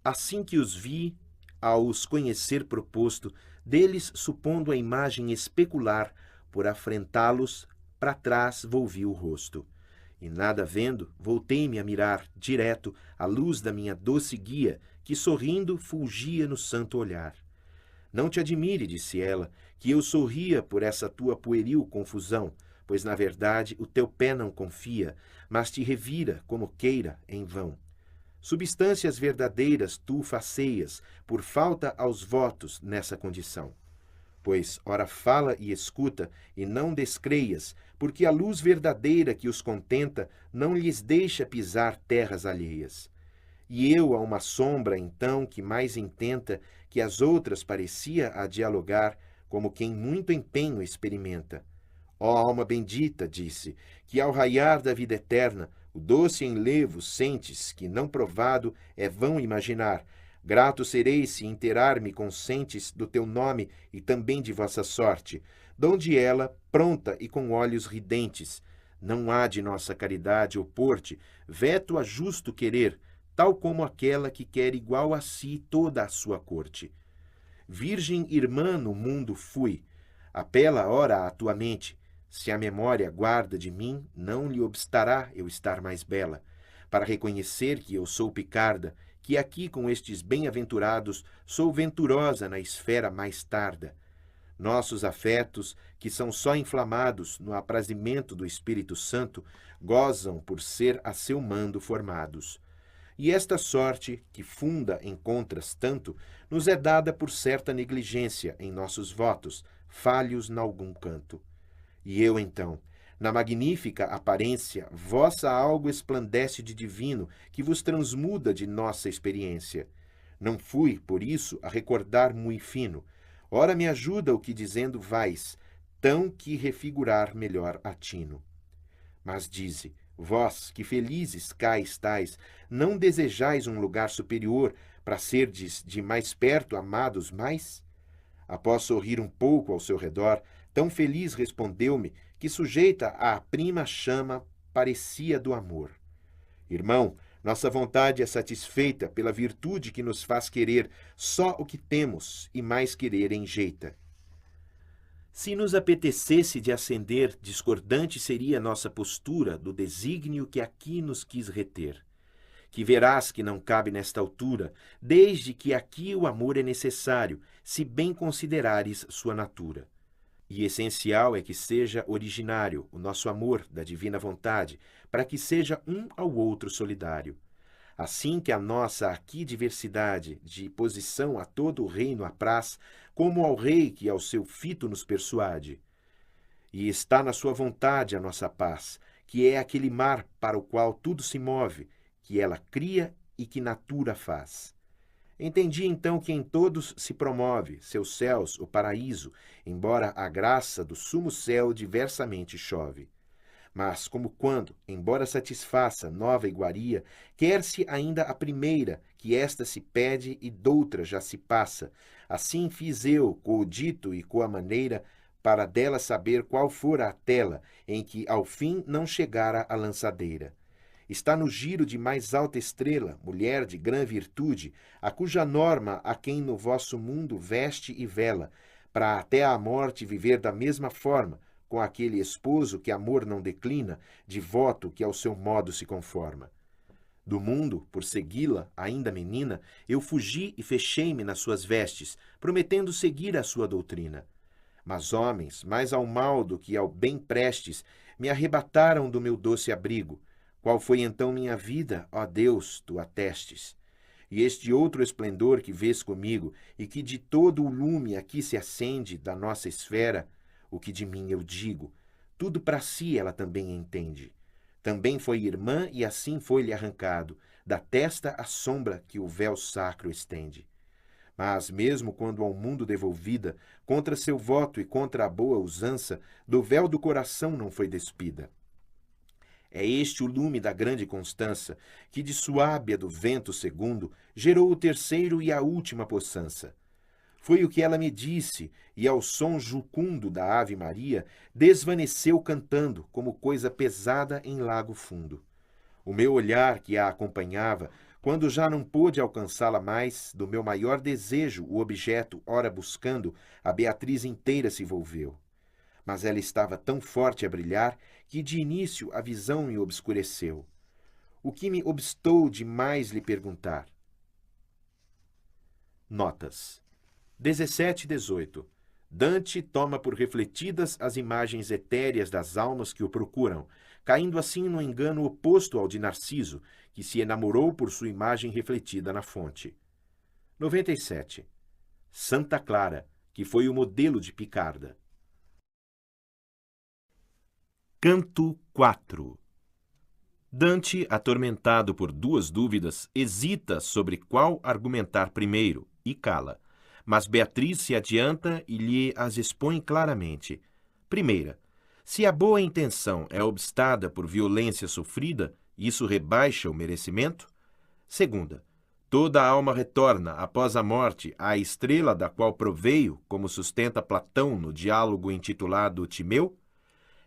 Assim que os vi, ao os conhecer proposto, deles supondo a imagem especular, por afrentá-los, para trás volvi o rosto. E nada vendo, voltei-me a mirar, direto, à luz da minha doce guia, que sorrindo fulgia no santo olhar. Não te admire, disse ela, que eu sorria por essa tua pueril confusão, pois na verdade o teu pé não confia, mas te revira, como queira, em vão. Substâncias verdadeiras tu faceias, por falta aos votos nessa condição. Pois, ora fala e escuta, e não descreias, porque a luz verdadeira que os contenta não lhes deixa pisar terras alheias. E eu a uma sombra, então, que mais intenta que as outras parecia a dialogar, como quem muito empenho experimenta. Ó alma bendita, disse, que ao raiar da vida eterna, o doce enlevo sentes que, não provado, é vão imaginar. Grato serei se inteirar-me conscientes do teu nome e também de vossa sorte, donde ela, pronta e com olhos ridentes, não há de nossa caridade opor-te, veto a justo querer, tal como aquela que quer igual a si toda a sua corte. Virgem irmã no mundo fui, apela ora à tua mente, Se a memória guarda de mim, não lhe obstará eu estar mais bela, para reconhecer que eu sou picarda, que aqui com estes bem-aventurados sou venturosa na esfera mais tarda. Nossos afetos, que são só inflamados no aprazimento do Espírito Santo, gozam por ser a seu mando formados. E esta sorte, que funda em contras tanto, nos é dada por certa negligência em nossos votos, falhos n'algum canto. E eu, então, na magnífica aparência, vossa algo esplandece de divino, que vos transmuda de nossa experiência. Não fui, por isso, a recordar mui fino. Ora me ajuda o que dizendo vais, tão que refigurar melhor atino. Mas dize, vós, que felizes cá estais, não desejais um lugar superior, para serdes de mais perto amados mais? Após sorrir um pouco ao seu redor, tão feliz respondeu-me, que sujeita à prima chama parecia do amor. Irmão, nossa vontade é satisfeita pela virtude que nos faz querer só o que temos e mais querer enjeita. Se nos apetecesse de ascender, discordante seria nossa postura do desígnio que aqui nos quis reter. Que verás que não cabe nesta altura, desde que aqui o amor é necessário, se bem considerares sua natura. E essencial é que seja originário o nosso amor da divina vontade, para que seja um ao outro solidário. Assim que a nossa aqui diversidade de posição a todo o reino apraz, como ao rei que ao seu fito nos persuade. E está na sua vontade a nossa paz, que é aquele mar para o qual tudo se move, que ela cria e que natura faz. Entendi então que em todos se promove, seus céus, o paraíso, embora a graça do sumo céu diversamente chove. Mas como quando, embora satisfaça nova iguaria, quer-se ainda a primeira, que esta se pede e doutra já se passa, assim fiz eu, co dito e co a maneira, para dela saber qual fora a tela, em que ao fim não chegara a lançadeira. Está no giro de mais alta estrela, mulher de grã virtude, a cuja norma a quem no vosso mundo veste e vela, para até à morte viver da mesma forma, com aquele esposo que amor não declina, devoto que ao seu modo se conforma. Do mundo, por segui-la, ainda menina, eu fugi e fechei-me nas suas vestes, prometendo seguir a sua doutrina. Mas homens, mais ao mal do que ao bem prestes, me arrebataram do meu doce abrigo. Qual foi então minha vida, ó Deus, tu atestes? E este outro esplendor que vês comigo, e que de todo o lume aqui se acende da nossa esfera, o que de mim eu digo, tudo para si ela também entende. Também foi irmã e assim foi-lhe arrancado, da testa a sombra que o véu sacro estende. Mas mesmo quando ao mundo devolvida, contra seu voto e contra a boa usança, do véu do coração não foi despida. É este o lume da grande constança, que de suábia do vento segundo gerou o terceiro e a última poçança. Foi o que ela me disse, e ao som jucundo da Ave Maria, desvaneceu cantando, como coisa pesada em lago fundo. O meu olhar que a acompanhava, quando já não pôde alcançá-la mais, do meu maior desejo, o objeto, ora buscando, a Beatriz inteira se volveu. Mas ela estava tão forte a brilhar que de início a visão me obscureceu. O que me obstou de mais lhe perguntar? Notas 17 e 18. Dante toma por refletidas as imagens etéreas das almas que o procuram, caindo assim no engano oposto ao de Narciso, que se enamorou por sua imagem refletida na fonte. 97. Santa Clara, que foi o modelo de Picarda. Canto 4. Dante, atormentado por duas dúvidas, hesita sobre qual argumentar primeiro e cala. Mas Beatriz se adianta e lhe as expõe claramente. Primeira, se a boa intenção é obstada por violência sofrida, isso rebaixa o merecimento? Segunda, toda a alma retorna, após a morte, à estrela da qual proveio, como sustenta Platão no diálogo intitulado Timeu?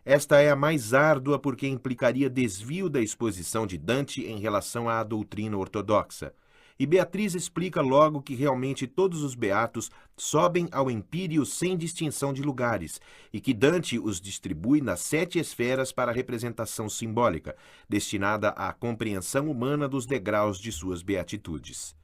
Esta é a mais árdua porque implicaria desvio da exposição de Dante em relação à doutrina ortodoxa, e Beatriz explica logo que realmente todos os beatos sobem ao empíreo sem distinção de lugares, e que Dante os distribui nas 7 esferas para a representação simbólica, destinada à compreensão humana dos degraus de suas beatitudes.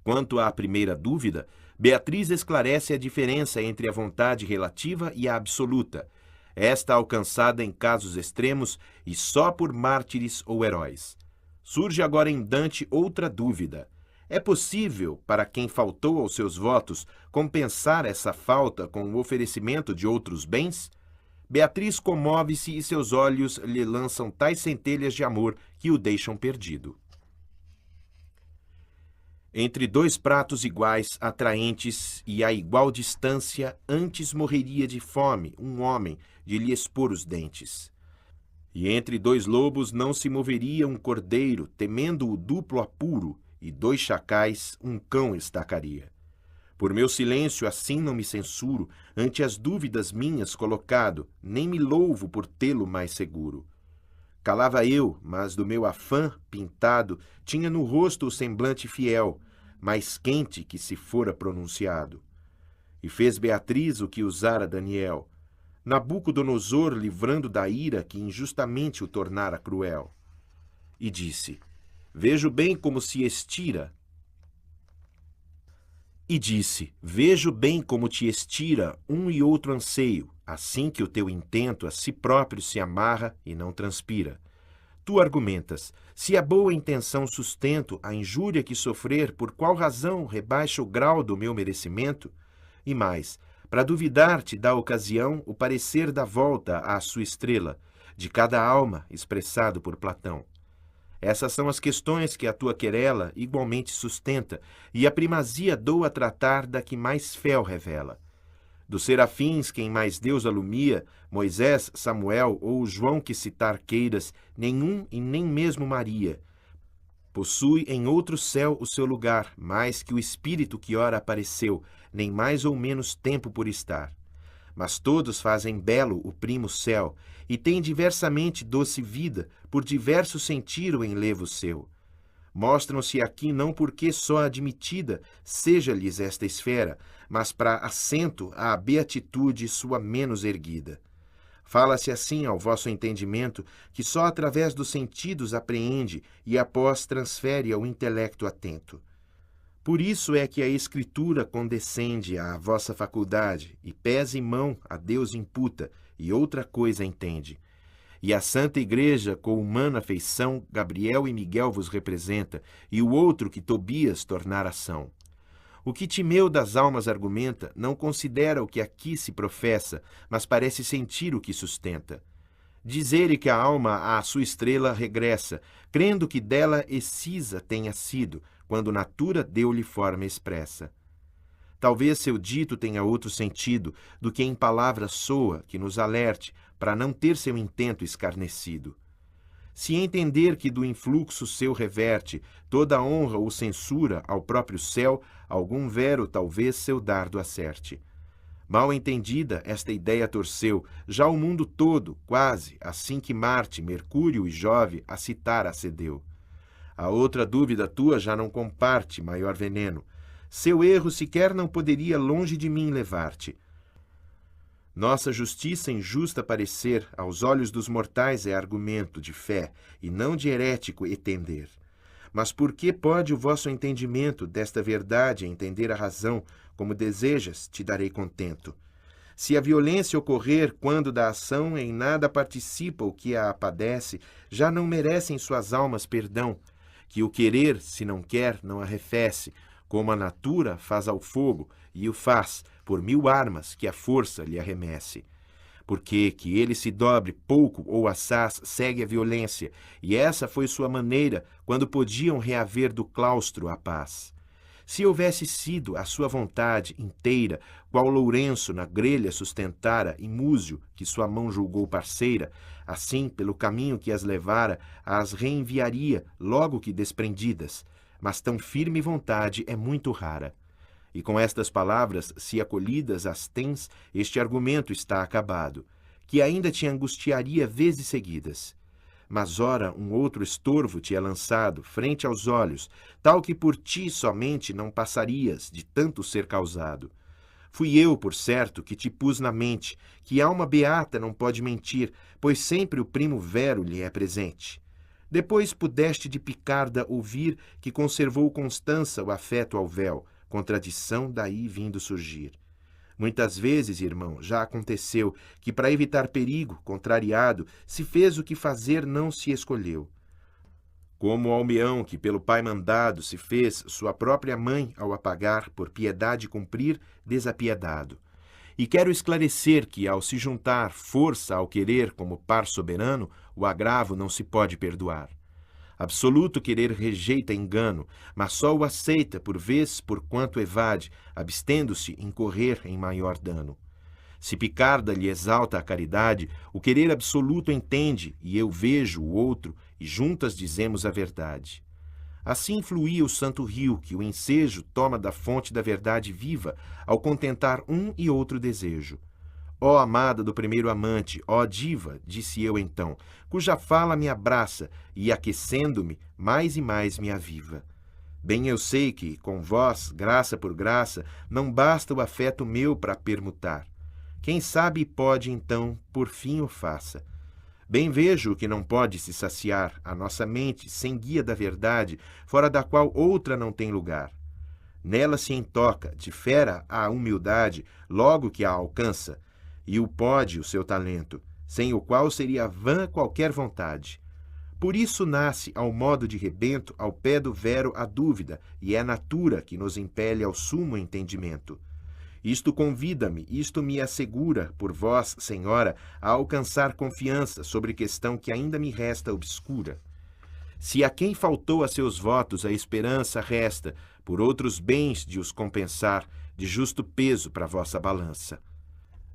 Quanto à primeira dúvida, Beatriz esclarece a diferença entre a vontade relativa e a absoluta, esta alcançada em casos extremos e só por mártires ou heróis. Surge agora em Dante outra dúvida. É possível, para quem faltou aos seus votos, compensar essa falta com o oferecimento de outros bens? Beatriz comove-se e seus olhos lhe lançam tais centelhas de amor que o deixam perdido. Entre 2 pratos iguais, atraentes e a igual distância, antes morreria de fome um homem de lhe expor os dentes. E entre 2 lobos não se moveria um cordeiro, temendo o duplo apuro, e 2 chacais um cão estacaria. Por meu silêncio assim não me censuro, ante as dúvidas minhas colocado, nem me louvo por tê-lo mais seguro. Calava eu, mas do meu afã pintado, tinha no rosto o semblante fiel, mais quente que se fora pronunciado. E fez Beatriz o que usara Daniel, Nabucodonosor livrando da ira que injustamente o tornara cruel. E disse, vejo bem como te estira um e outro anseio, assim que o teu intento a si próprio se amarra e não transpira. Tu argumentas, se a boa intenção sustento a injúria que sofrer, por qual razão rebaixa o grau do meu merecimento? E mais, para duvidar-te da ocasião, o parecer da volta à sua estrela, de cada alma expressado por Platão. Essas são as questões que a tua querela igualmente sustenta, e a primazia dou a tratar da que mais fel revela. Dos serafins, quem mais Deus alumia, Moisés, Samuel ou João que citar queiras, nenhum e nem mesmo Maria. Possui em outro céu o seu lugar, mais que o Espírito que ora apareceu, nem mais ou menos tempo por estar. Mas todos fazem belo o primo céu, e têm diversamente doce vida, por diverso sentir o enlevo seu. Mostram-se aqui não porque só admitida seja-lhes esta esfera, mas para assento à beatitude sua menos erguida. Fala-se assim ao vosso entendimento, que só através dos sentidos apreende e após transfere ao intelecto atento. Por isso é que a Escritura condescende à vossa faculdade, e pés e mão a Deus imputa, e outra coisa entende. E a Santa Igreja, com humana feição, Gabriel e Miguel vos representa, e o outro que Tobias tornara são. O que Timeu das almas argumenta não considera o que aqui se professa, mas parece sentir o que sustenta. Diz ele que a alma à sua estrela regressa, crendo que dela excisa tenha sido, quando natura deu-lhe forma expressa. Talvez seu dito tenha outro sentido do que em palavras soa, que nos alerte, para não ter seu intento escarnecido. Se entender que do influxo seu reverte toda honra ou censura ao próprio céu, algum vero talvez seu dardo acerte. Mal entendida, esta ideia torceu, já o mundo todo, quase, assim que Marte, Mercúrio e Jove a citar acedeu. A outra dúvida tua já não comparte maior veneno. Seu erro sequer não poderia longe de mim levar-te. Nossa justiça em justa parecer, aos olhos dos mortais é argumento de fé, e não de herético entender. Mas por que pode o vosso entendimento desta verdade entender a razão, como desejas, te darei contento. Se a violência ocorrer quando da ação em nada participa o que a padece, já não merecem suas almas perdão, que o querer, se não quer, não arrefece, como a natura faz ao fogo, e o faz, por 1000 armas que a força lhe arremesse. Porque que ele se dobre pouco ou assaz segue a violência, e essa foi sua maneira quando podiam reaver do claustro a paz. Se houvesse sido a sua vontade inteira, qual Lourenço na grelha sustentara e Múzio, que sua mão julgou parceira, assim, pelo caminho que as levara, as reenviaria logo que desprendidas, mas tão firme vontade é muito rara. E com estas palavras, se acolhidas as tens, este argumento está acabado, que ainda te angustiaria vezes seguidas. mas ora um outro estorvo te é lançado, frente aos olhos, tal que por ti somente não passarias, de tanto ser causado. Fui eu, por certo, que te pus na mente, que alma beata não pode mentir, pois sempre o primo Vero lhe é presente. Depois pudeste de Picarda ouvir que conservou Constança o afeto ao véu, contradição daí vindo surgir. Muitas vezes, irmão, já aconteceu que, para evitar perigo, contrariado, se fez o que fazer não se escolheu. Como o almeão que, pelo pai mandado, se fez sua própria mãe ao apagar, por piedade cumprir, desapiedado. E quero esclarecer que, ao se juntar força ao querer como par soberano, o agravo não se pode perdoar. Absoluto querer rejeita engano, mas só o aceita por vez por quanto evade, abstendo-se incorrer em maior dano. Se Picarda lhe exalta a caridade, o querer absoluto entende, e eu vejo o outro, e juntas dizemos a verdade. Assim fluía o santo rio, que o ensejo toma da fonte da verdade viva, ao contentar um e outro desejo. Ó amada do primeiro amante, ó diva, disse eu então, cuja fala me abraça e, aquecendo-me, mais e mais me aviva. Bem eu sei que, com vós, graça por graça, não basta o afeto meu para permutar. Quem sabe pode, então, por fim o faça. Bem vejo que não pode se saciar a nossa mente sem guia da verdade, fora da qual outra não tem lugar. Nela se entoca, de fera a humildade, logo que a alcança, e o pode o seu talento, sem o qual seria vã qualquer vontade. Por isso nasce, ao modo de rebento, ao pé do vero a dúvida, e é a natura que nos impele ao sumo entendimento. Isto convida-me, isto me assegura, por vós, senhora, a alcançar confiança sobre questão que ainda me resta obscura. Se a quem faltou a seus votos a esperança resta, por outros bens de os compensar, de justo peso para vossa balança.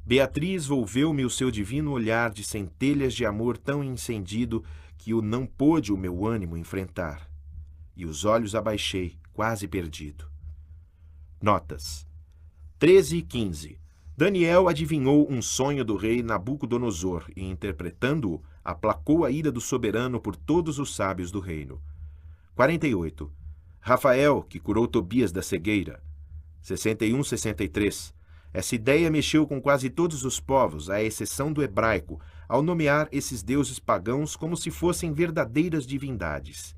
Beatriz volveu-me o seu divino olhar de centelhas de amor tão encendido que o não pôde o meu ânimo enfrentar. E os olhos abaixei, quase perdido. Notas 13 e 15. Daniel adivinhou um sonho do rei Nabucodonosor e, interpretando-o, aplacou a ira do soberano por todos os sábios do reino. 48. Rafael, que curou Tobias da cegueira. 61-63. Essa ideia mexeu com quase todos os povos, à exceção do hebraico, ao nomear esses deuses pagãos como se fossem verdadeiras divindades.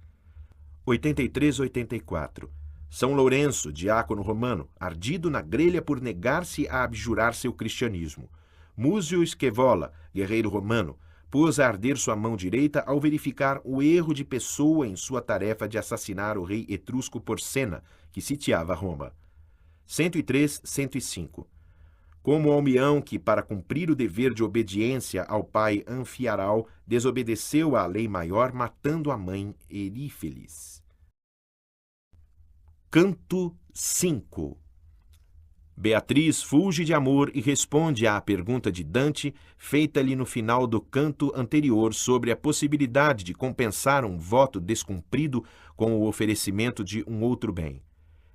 83-84. São Lourenço, diácono romano, ardido na grelha por negar-se a abjurar seu cristianismo. Múzio Scaevola, guerreiro romano, pôs a arder sua mão direita ao verificar o erro de pessoa em sua tarefa de assassinar o rei etrusco Porcena, que sitiava Roma. 103-105. Como o Almião que, para cumprir o dever de obediência ao pai Anfiaral, desobedeceu à lei maior, matando a mãe Erífeles. Canto 5. Beatriz fulge de amor e responde à pergunta de Dante, feita-lhe no final do canto anterior sobre a possibilidade de compensar um voto descumprido com o oferecimento de um outro bem.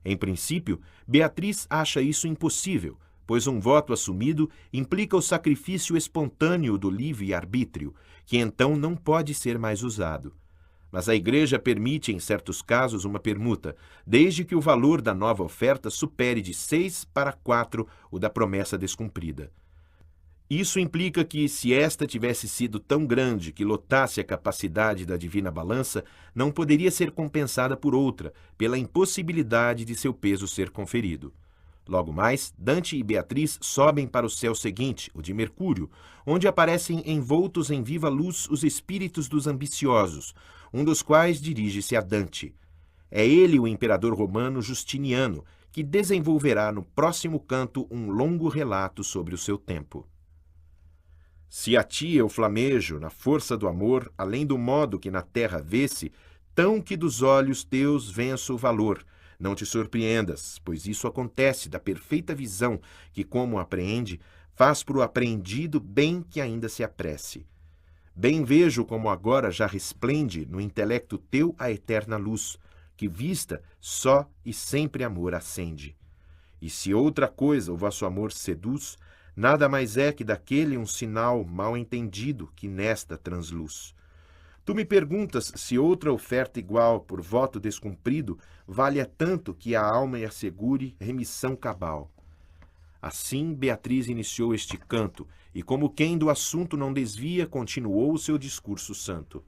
Em princípio, Beatriz acha isso impossível, pois um voto assumido implica o sacrifício espontâneo do livre-arbítrio, que então não pode ser mais usado. Mas a Igreja permite, em certos casos, uma permuta, desde que o valor da nova oferta supere de 6 para 4 o da promessa descumprida. Isso implica que, se esta tivesse sido tão grande que lotasse a capacidade da divina balança, não poderia ser compensada por outra, pela impossibilidade de seu peso ser conferido. Logo mais, Dante e Beatriz sobem para o céu seguinte, o de Mercúrio, onde aparecem envoltos em viva luz os espíritos dos ambiciosos, um dos quais dirige-se a Dante. É ele o imperador romano Justiniano, que desenvolverá no próximo canto um longo relato sobre o seu tempo. Se a ti eu flamejo na força do amor, além do modo que na terra vê-se, tão que dos olhos teus venço o valor. Não te surpreendas, pois isso acontece da perfeita visão que, como apreende, faz pro apreendido bem que ainda se apresse. Bem vejo como agora já resplende no intelecto teu a eterna luz, que vista só e sempre amor acende. E se outra coisa o vosso amor seduz, nada mais é que daquele um sinal mal entendido que nesta transluz. Tu me perguntas se outra oferta igual por voto descumprido valha tanto que a alma assegure remissão cabal. Assim, Beatriz iniciou este canto, e como quem do assunto não desvia, continuou o seu discurso santo.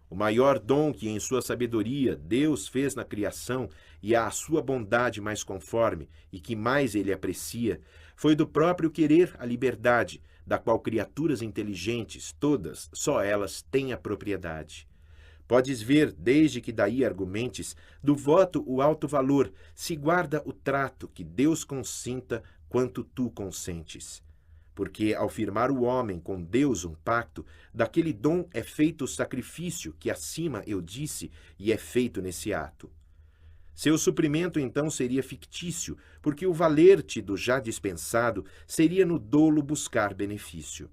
O maior dom que em sua sabedoria Deus fez na criação, e à sua bondade mais conforme, e que mais ele aprecia, foi do próprio querer a liberdade, da qual criaturas inteligentes, todas, só elas, têm a propriedade. Podes ver, desde que daí argumentes, do voto o alto valor, se guarda o trato que Deus consinta quanto tu consentes. Porque, ao firmar o homem com Deus um pacto, daquele dom é feito o sacrifício que acima eu disse e é feito nesse ato. Seu suprimento, então, seria fictício, porque o valer-te do já dispensado seria no dolo buscar benefício.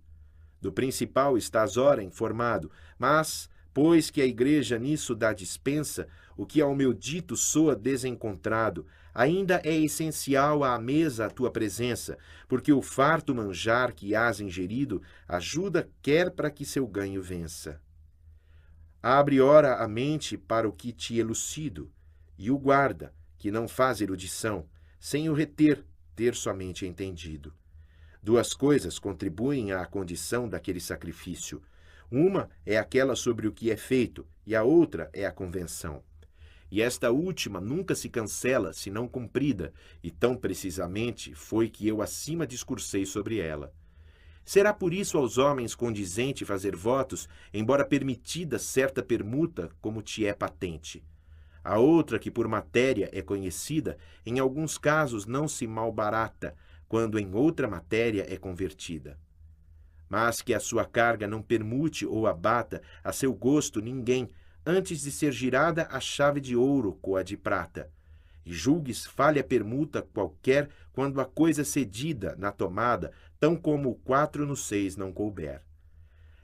Do principal estás ora informado, mas, pois que a Igreja nisso dá dispensa, o que ao meu dito soa desencontrado, ainda é essencial à mesa a tua presença, porque o farto manjar que has ingerido ajuda quer para que seu ganho vença. Abre ora a mente para o que te elucido, e o guarda, que não faz erudição, sem o reter, ter somente entendido. Duas coisas contribuem à condição daquele sacrifício. Uma é aquela sobre o que é feito, e a outra é a convenção. E esta última nunca se cancela, se não cumprida, e tão precisamente foi que eu acima discursei sobre ela. Será por isso aos homens condizente fazer votos, embora permitida certa permuta, como te é patente. A outra, que por matéria é conhecida, em alguns casos não se malbarata, quando em outra matéria é convertida. Mas que a sua carga não permute ou abata a seu gosto ninguém, antes de ser girada a chave de ouro com a de prata. E julgues falha permuta qualquer quando a coisa cedida na tomada, tão como o 4 no 6 não couber.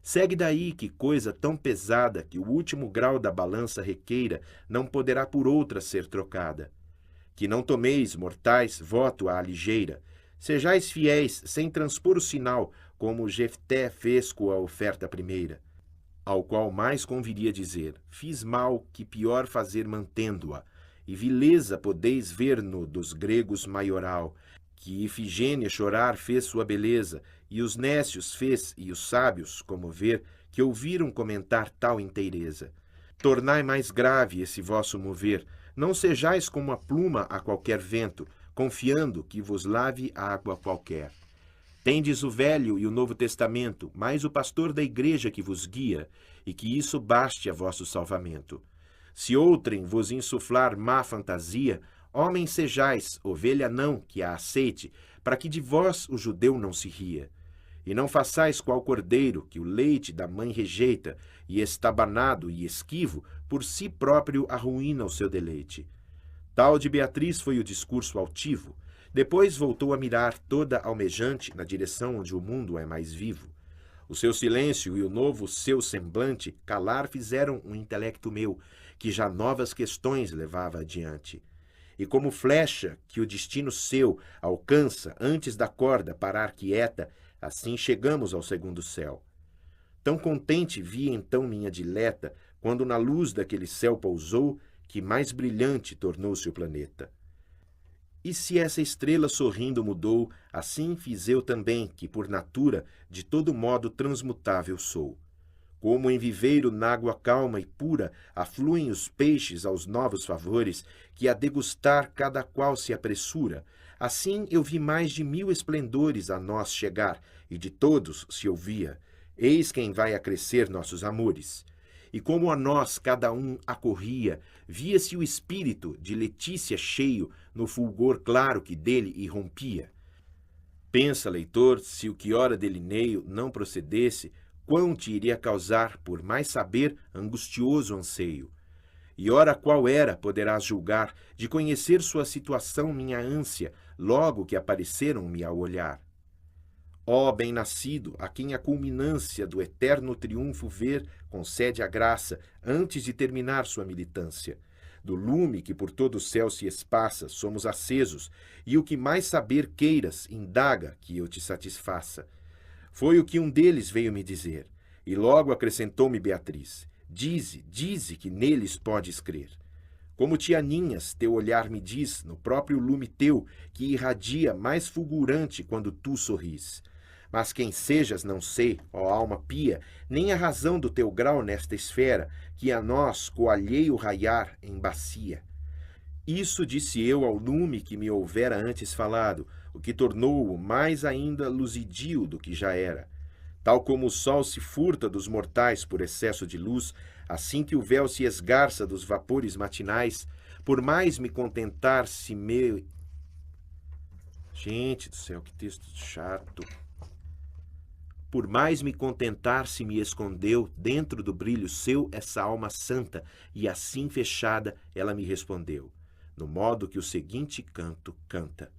Segue daí que coisa tão pesada que o último grau da balança requeira não poderá por outra ser trocada. Que não tomeis, mortais, voto à ligeira. Sejais fiéis, sem transpor o sinal, como Jefté fez com a oferta primeira. Ao qual mais conviria dizer, fiz mal, que pior fazer mantendo-a. E vileza podeis ver no dos gregos maioral, que Ifigênia chorar fez sua beleza, e os nécios fez, e os sábios, como ver, que ouviram comentar tal inteireza. Tornai mais grave esse vosso mover, não sejais como a pluma a qualquer vento, confiando que vos lave água qualquer. Tendes o Velho e o Novo Testamento, mais o pastor da igreja que vos guia, e que isso baste a vosso salvamento. Se outrem vos insuflar má fantasia, homens sejais, ovelha não, que a aceite, para que de vós o judeu não se ria. E não façais qual cordeiro, que o leite da mãe rejeita, e estabanado e esquivo, por si próprio arruína o seu deleite. Tal de Beatriz foi o discurso altivo. Depois voltou a mirar, toda almejante, na direção onde o mundo é mais vivo. O seu silêncio e o novo seu semblante calar fizeram um intelecto meu, que já novas questões levava adiante. E como flecha que o destino seu alcança antes da corda parar quieta, assim chegamos ao segundo céu. Tão contente vi então minha dileta, quando na luz daquele céu pousou, que mais brilhante tornou-se o planeta. E se essa estrela sorrindo mudou, assim fiz eu também, que por natura de todo modo transmutável sou. Como em viveiro n'água calma e pura afluem os peixes aos novos favores, que a degustar cada qual se apressura, assim eu vi mais de 1000 esplendores a nós chegar, e de todos se ouvia, eis quem vai acrescer nossos amores. E como a nós cada um acorria, via-se o espírito de Letícia cheio no fulgor claro que dele irrompia. Pensa, leitor, se o que ora delineio não procedesse, quão te iria causar, por mais saber, angustioso anseio. E ora qual era, poderás julgar, de conhecer sua situação minha ânsia, logo que apareceram-me ao olhar. Ó bem-nascido, a quem a culminância do eterno triunfo ver concede a graça, antes de terminar sua militância. Do lume que por todo o céu se espaça, somos acesos, e o que mais saber queiras, indaga que eu te satisfaça. Foi o que um deles veio me dizer, e logo acrescentou-me Beatriz. Dize que neles podes crer. Como te aninhas, teu olhar me diz, no próprio lume teu, que irradia mais fulgurante quando tu sorris. Mas quem sejas não sei, ó alma pia, nem a razão do teu grau nesta esfera, que a nós coalheio raiar em bacia. Isso disse eu ao lume que me houvera antes falado, o que tornou-o mais ainda luzidio do que já era. Tal como o sol se furta dos mortais por excesso de luz, assim que o véu se esgarça dos vapores matinais, por mais me contentar-se me... Gente do céu, que texto chato. Por mais me contentar-se me escondeu dentro do brilho seu essa alma santa, e assim fechada ela me respondeu, no modo que o seguinte canto canta.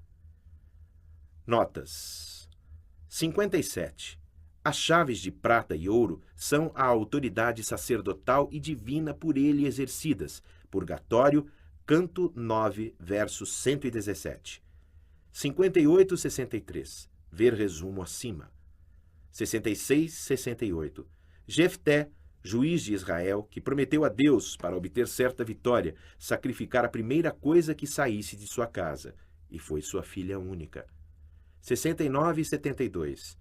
Notas. 57. As chaves de prata e ouro são a autoridade sacerdotal e divina por ele exercidas. Purgatório, canto 9, verso 117. 58-63. Ver resumo acima. 66-68. Jefté, juiz de Israel, que prometeu a Deus, para obter certa vitória, sacrificar a primeira coisa que saísse de sua casa, e foi sua filha única. 69-72.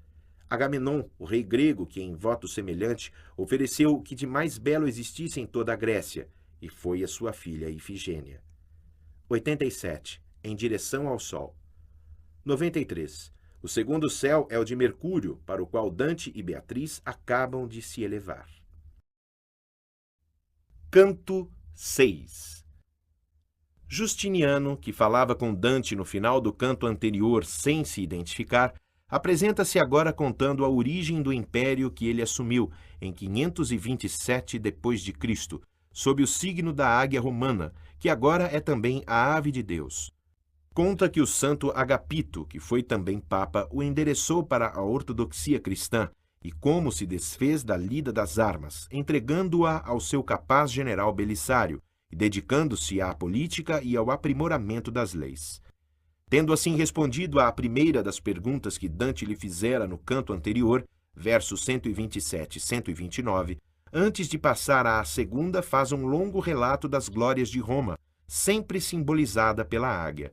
Agamenon, o rei grego, que em voto semelhante ofereceu o que de mais belo existisse em toda a Grécia, e foi a sua filha Ifigênia. 87. Em direção ao sol. 93. O segundo céu é o de Mercúrio, para o qual Dante e Beatriz acabam de se elevar. Canto 6. Justiniano, que falava com Dante no final do canto anterior sem se identificar, apresenta-se agora contando a origem do império que ele assumiu em 527 d.C., sob o signo da águia romana, que agora é também a ave de Deus. Conta que o santo Agapito, que foi também papa, o endereçou para a ortodoxia cristã e como se desfez da lida das armas, entregando-a ao seu capaz general Belisário e dedicando-se à política e ao aprimoramento das leis. Tendo assim respondido à primeira das perguntas que Dante lhe fizera no canto anterior, versos 127 e 129, antes de passar à segunda faz um longo relato das glórias de Roma, sempre simbolizada pela águia.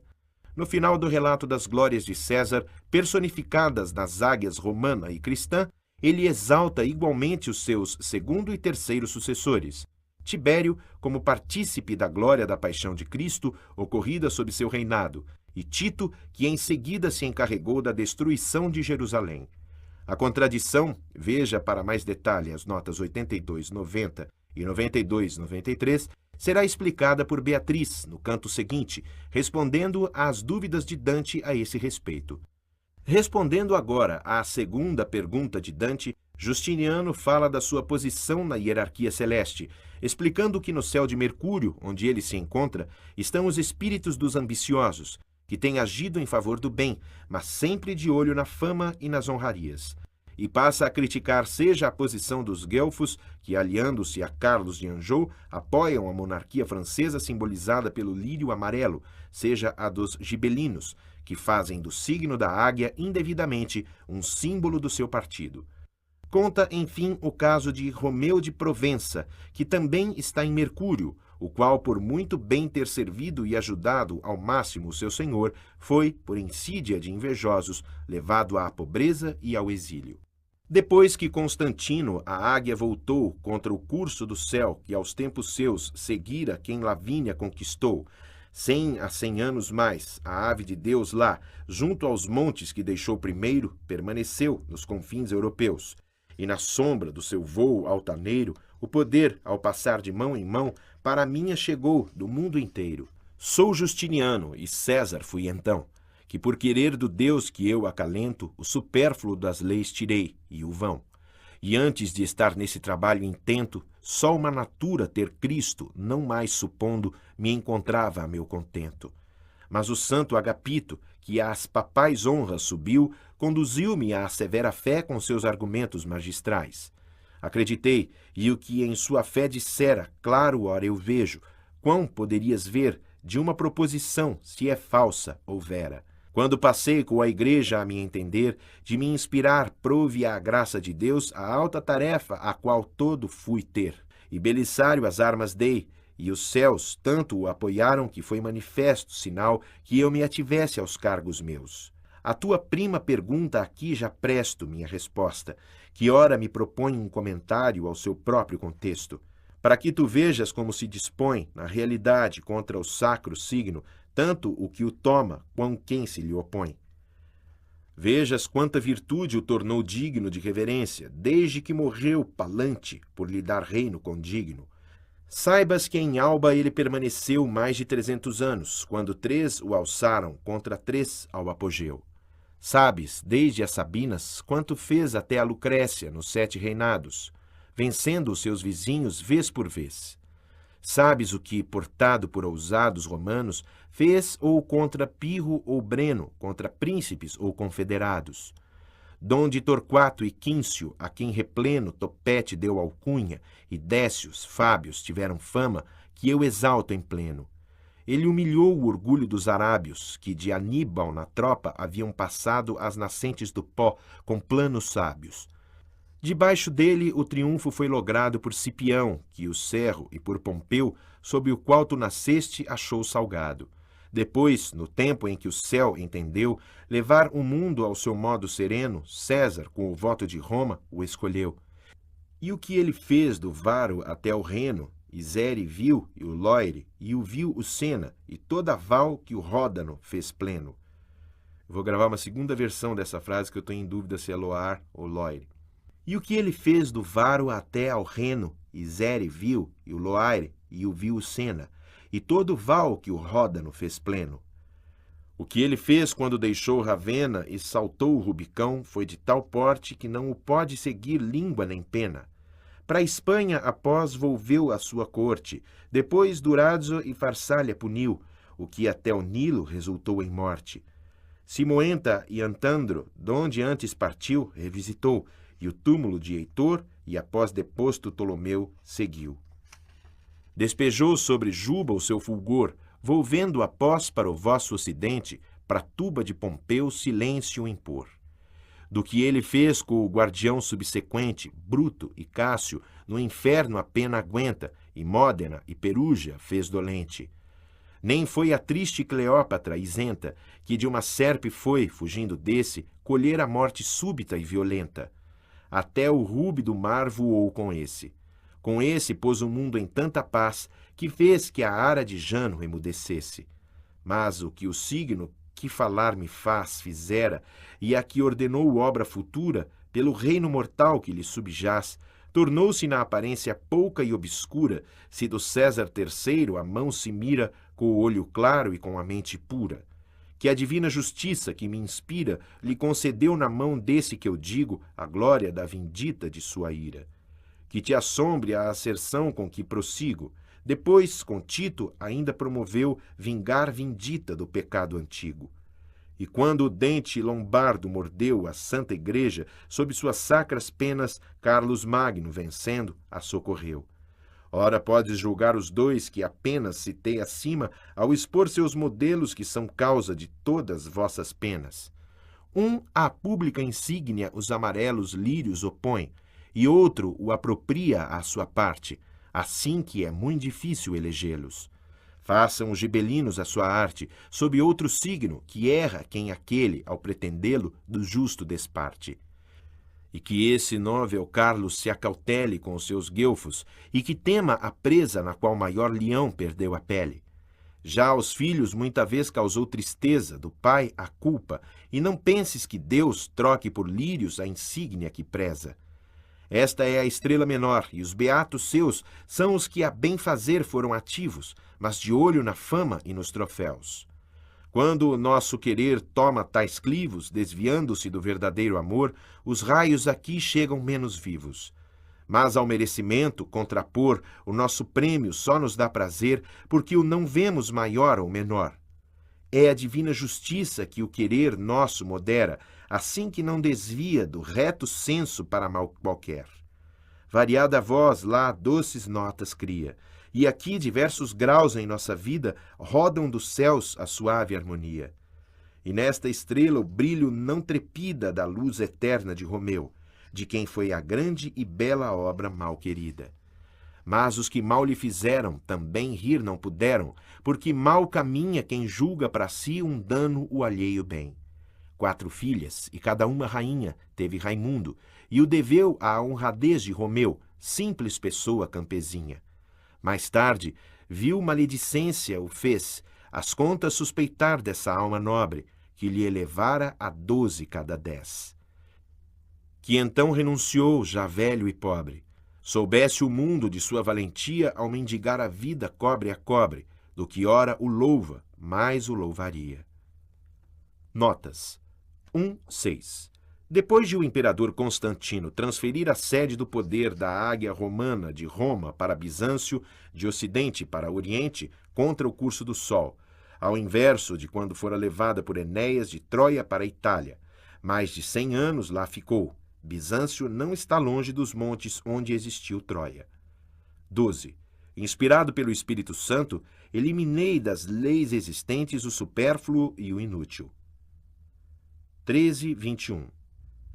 No final do relato das glórias de César, personificadas nas águias romana e cristã, ele exalta igualmente os seus segundo e terceiro sucessores. Tibério, como partícipe da glória da paixão de Cristo, ocorrida sob seu reinado, e Tito, que em seguida se encarregou da destruição de Jerusalém. A contradição, veja para mais detalhe as notas 82, 90 e 92, 93, será explicada por Beatriz, no canto seguinte, respondendo às dúvidas de Dante a esse respeito. Respondendo agora à segunda pergunta de Dante, Justiniano fala da sua posição na hierarquia celeste, explicando que no céu de Mercúrio, onde ele se encontra, estão os espíritos dos ambiciosos, que têm agido em favor do bem, mas sempre de olho na fama e nas honrarias. E passa a criticar seja a posição dos guelfos, que, aliando-se a Carlos de Anjou, apoiam a monarquia francesa simbolizada pelo lírio amarelo, seja a dos gibelinos, que fazem do signo da águia indevidamente um símbolo do seu partido. Conta, enfim, o caso de Romeu de Provença, que também está em Mercúrio, o qual, por muito bem ter servido e ajudado ao máximo o seu senhor, foi, por insídia de invejosos, levado à pobreza e ao exílio. Depois que Constantino, a águia, voltou contra o curso do céu que aos tempos seus seguira quem Lavínia conquistou, 100 a 100 anos mais, a ave de Deus lá, junto aos montes que deixou primeiro, permaneceu nos confins europeus. E na sombra do seu vôo altaneiro, o poder, ao passar de mão em mão, para a minha chegou do mundo inteiro. Sou Justiniano, e César fui então, que por querer do Deus que eu acalento, o supérfluo das leis tirei, e o vão. E antes de estar nesse trabalho intento, só uma natura ter Cristo, não mais supondo, me encontrava a meu contento. Mas o santo Agapito, que às papais honras subiu, conduziu-me à severa fé com seus argumentos magistrais. Acreditei, e o que em sua fé dissera, claro, ora eu vejo, quão poderias ver de uma proposição, se é falsa ou vera. Quando passei com a igreja a me entender, de me inspirar prove a graça de Deus a alta tarefa a qual todo fui ter. e Belisário as armas dei, e os céus tanto o apoiaram que foi manifesto sinal que eu me ativesse aos cargos meus. A tua prima pergunta aqui já presto minha resposta, que ora me propõe um comentário ao seu próprio contexto, para que tu vejas como se dispõe, na realidade, contra o sacro signo, tanto o que o toma, quão quem se lhe opõe. Vejas quanta virtude o tornou digno de reverência, desde que morreu Palante, por lhe dar reino condigno. Saibas que em Alba ele permaneceu mais de 300 anos, quando 3 o alçaram contra 3 ao apogeu. Sabes, desde as Sabinas, quanto fez até a Lucrécia nos 7 reinados, vencendo os seus vizinhos vez por vez. Sabes o que, portado por ousados romanos, fez ou contra Pirro ou Breno, contra príncipes ou confederados. Donde Torquato e Quíncio, a quem repleno Topete deu alcunha, e Décios, Fábios tiveram fama, que eu exalto em pleno. Ele humilhou o orgulho dos arábios, que de Aníbal na tropa haviam passado as nascentes do pó com planos sábios. Debaixo dele o triunfo foi logrado por Cipião, que o cerro, e por Pompeu, sob o qual tu nasceste, achou salgado. Depois, no tempo em que o céu entendeu levar o mundo ao seu modo sereno, César, com o voto de Roma, o escolheu. E o que ele fez do Varo até o Reno, Isere viu e o Loire, e o viu o Sena, e toda a val que o Ródano fez pleno. Vou gravar uma segunda versão dessa frase que eu estou em dúvida se é Loar ou Loire. E o que ele fez do Varo até ao Reno, Isere viu e o Loire, e o viu o Sena, e todo o val que o Ródano fez pleno. O que ele fez quando deixou Ravenna e saltou o Rubicão foi de tal porte que não o pode seguir língua nem pena. Para a Espanha, após, volveu à sua corte, depois Durazzo e Farsália puniu, o que até o Nilo resultou em morte. Simoenta e Antandro, donde antes partiu, revisitou, e o túmulo de Heitor, e após deposto Ptolomeu, seguiu. Despejou sobre Juba o seu fulgor, volvendo após para o vosso ocidente, para Tuba de Pompeu silêncio impor. Do que ele fez com o guardião subsequente, Bruto e Cássio, no inferno a pena aguenta, e Módena e Perugia fez dolente. Nem foi a triste Cleópatra isenta, que de uma serpe foi, fugindo desse, colher a morte súbita e violenta. Até o rubi do mar voou com esse. Com esse pôs o mundo em tanta paz, que fez que a ara de Jano emudecesse. Mas o que o signo que falar me faz, fizera, e a que ordenou obra futura, pelo reino mortal que lhe subjaz, tornou-se na aparência pouca e obscura, se do César III a mão se mira com o olho claro e com a mente pura. Que a divina justiça que me inspira lhe concedeu na mão desse que eu digo a glória da vindita de sua ira. Que te assombre a asserção com que prossigo. Depois, com Tito, ainda promoveu vingar vindita do pecado antigo. E quando o dente lombardo mordeu a Santa Igreja, sob suas sacras penas, Carlos Magno, vencendo, a socorreu. Ora, podes julgar os dois que apenas citei acima, ao expor seus modelos que são causa de todas vossas penas. Um à pública insígnia os amarelos lírios opõe, e outro o apropria à sua parte, assim que é muito difícil elegê-los. Façam os gibelinos a sua arte, sob outro signo, que erra quem aquele, ao pretendê-lo, do justo desparte. E que esse novel Carlos se acautele com os seus guelfos, e que tema a presa na qual maior leão perdeu a pele. Já aos filhos muita vez causou tristeza, do pai a culpa, e não penses que Deus troque por lírios a insígnia que preza. Esta é a estrela menor, e os beatos seus são os que a bem fazer foram ativos, mas de olho na fama e nos troféus. Quando o nosso querer toma tais clivos, desviando-se do verdadeiro amor, os raios aqui chegam menos vivos. Mas ao merecimento, contrapor, o nosso prêmio só nos dá prazer, porque o não vemos maior ou menor. É a divina justiça que o querer nosso modera, assim que não desvia do reto senso para mal qualquer. Variada voz lá doces notas cria, e aqui diversos graus em nossa vida rodam dos céus a suave harmonia. E nesta estrela o brilho não trepida da luz eterna de Romeu, de quem foi a grande e bela obra mal querida. Mas os que mal lhe fizeram também rir não puderam, porque mal caminha quem julga para si um dano o alheio bem. 4 filhas, e cada uma rainha, teve Raimundo, e o deveu à honradez de Romeu, simples pessoa campesinha. Mais tarde, vil maledicência o fez, as contas suspeitar dessa alma nobre, que lhe elevara a 12 cada 10. Que então renunciou, já velho e pobre. Soubesse o mundo de sua valentia ao mendigar a vida cobre a cobre, do que ora o louva, mais o louvaria. Notas 1:6. Depois de o imperador Constantino transferir a sede do poder da Águia Romana de Roma para Bizâncio, de Ocidente para Oriente, contra o curso do Sol, ao inverso de quando fora levada por Enéas de Troia para a Itália, mais de 100 anos lá ficou. Bizâncio não está longe dos montes onde existiu Troia. 12. Inspirado pelo Espírito Santo, eliminei das leis existentes o supérfluo e o inútil. 13:21.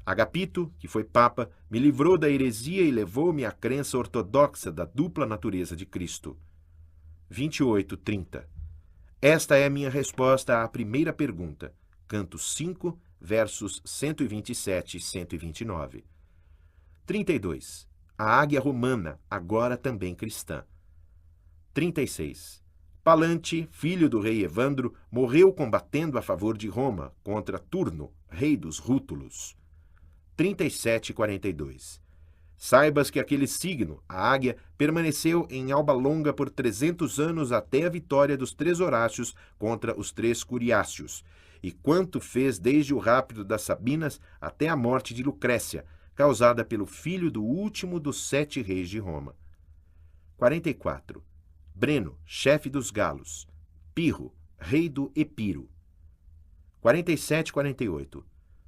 Agapito, que foi papa, me livrou da heresia e levou-me à crença ortodoxa da dupla natureza de Cristo. 28:30. Esta é a minha resposta à primeira pergunta. Canto 5, versos 127 e 129. 32. A águia romana, agora também cristã. 36. Palante, filho do rei Evandro, morreu combatendo a favor de Roma contra Turno, rei dos Rútulos. 37:42. Saibas que aquele signo, a águia, permaneceu em Alba Longa por 300 anos até a vitória dos 3 Horácios contra os 3 Curiáceos, e quanto fez desde o rápido das Sabinas até a morte de Lucrécia, causada pelo filho do último dos 7 reis de Roma. 44. Breno, chefe dos galos. Pirro, rei do Epiro. 47:48.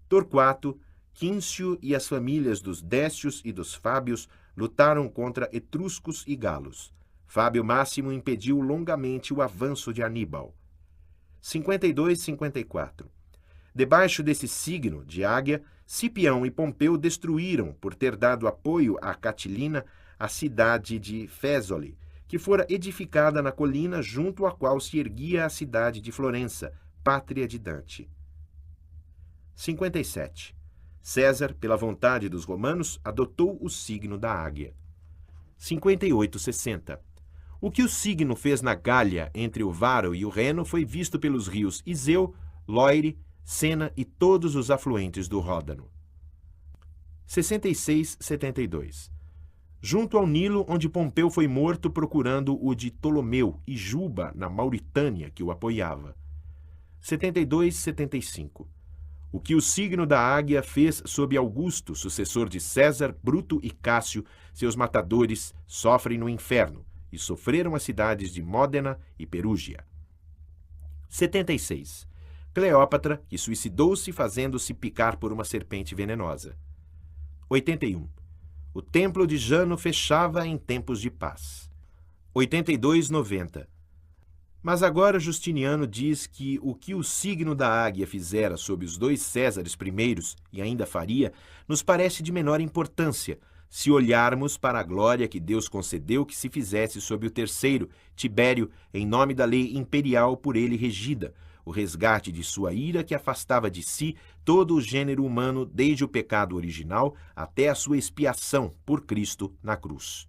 Torquato, Quíncio e as famílias dos Décios e dos Fábios lutaram contra etruscos e galos. Fábio Máximo impediu longamente o avanço de Aníbal. 52:54. Debaixo desse signo de águia, Cipião e Pompeu destruíram, por ter dado apoio a Catilina, a cidade de Fésole, que fora edificada na colina junto à qual se erguia a cidade de Florença, pátria de Dante. 57. César, pela vontade dos romanos, adotou o signo da águia. 58:60. O que o signo fez na Gália, entre o Varo e o Reno, foi visto pelos rios Iseu, Loire, Sena e todos os afluentes do Ródano. 66:72. Junto ao Nilo, onde Pompeu foi morto procurando o de Ptolomeu e Juba, na Mauritânia, que o apoiava. 72:75. O que o signo da águia fez sob Augusto, sucessor de César, Bruto e Cássio, seus matadores, sofrem no inferno, e sofreram as cidades de Módena e Perúgia. 76. Cleópatra, que suicidou-se fazendo-se picar por uma serpente venenosa. 81. O templo de Jano fechava em tempos de paz. 82:90. Mas agora Justiniano diz que o que o signo da águia fizera sob os 2 Césares primeiros, e ainda faria, nos parece de menor importância, se olharmos para a glória que Deus concedeu que se fizesse sob o terceiro, Tibério, em nome da lei imperial por ele regida, o resgate de sua ira que afastava de si todo o gênero humano desde o pecado original até a sua expiação por Cristo na cruz.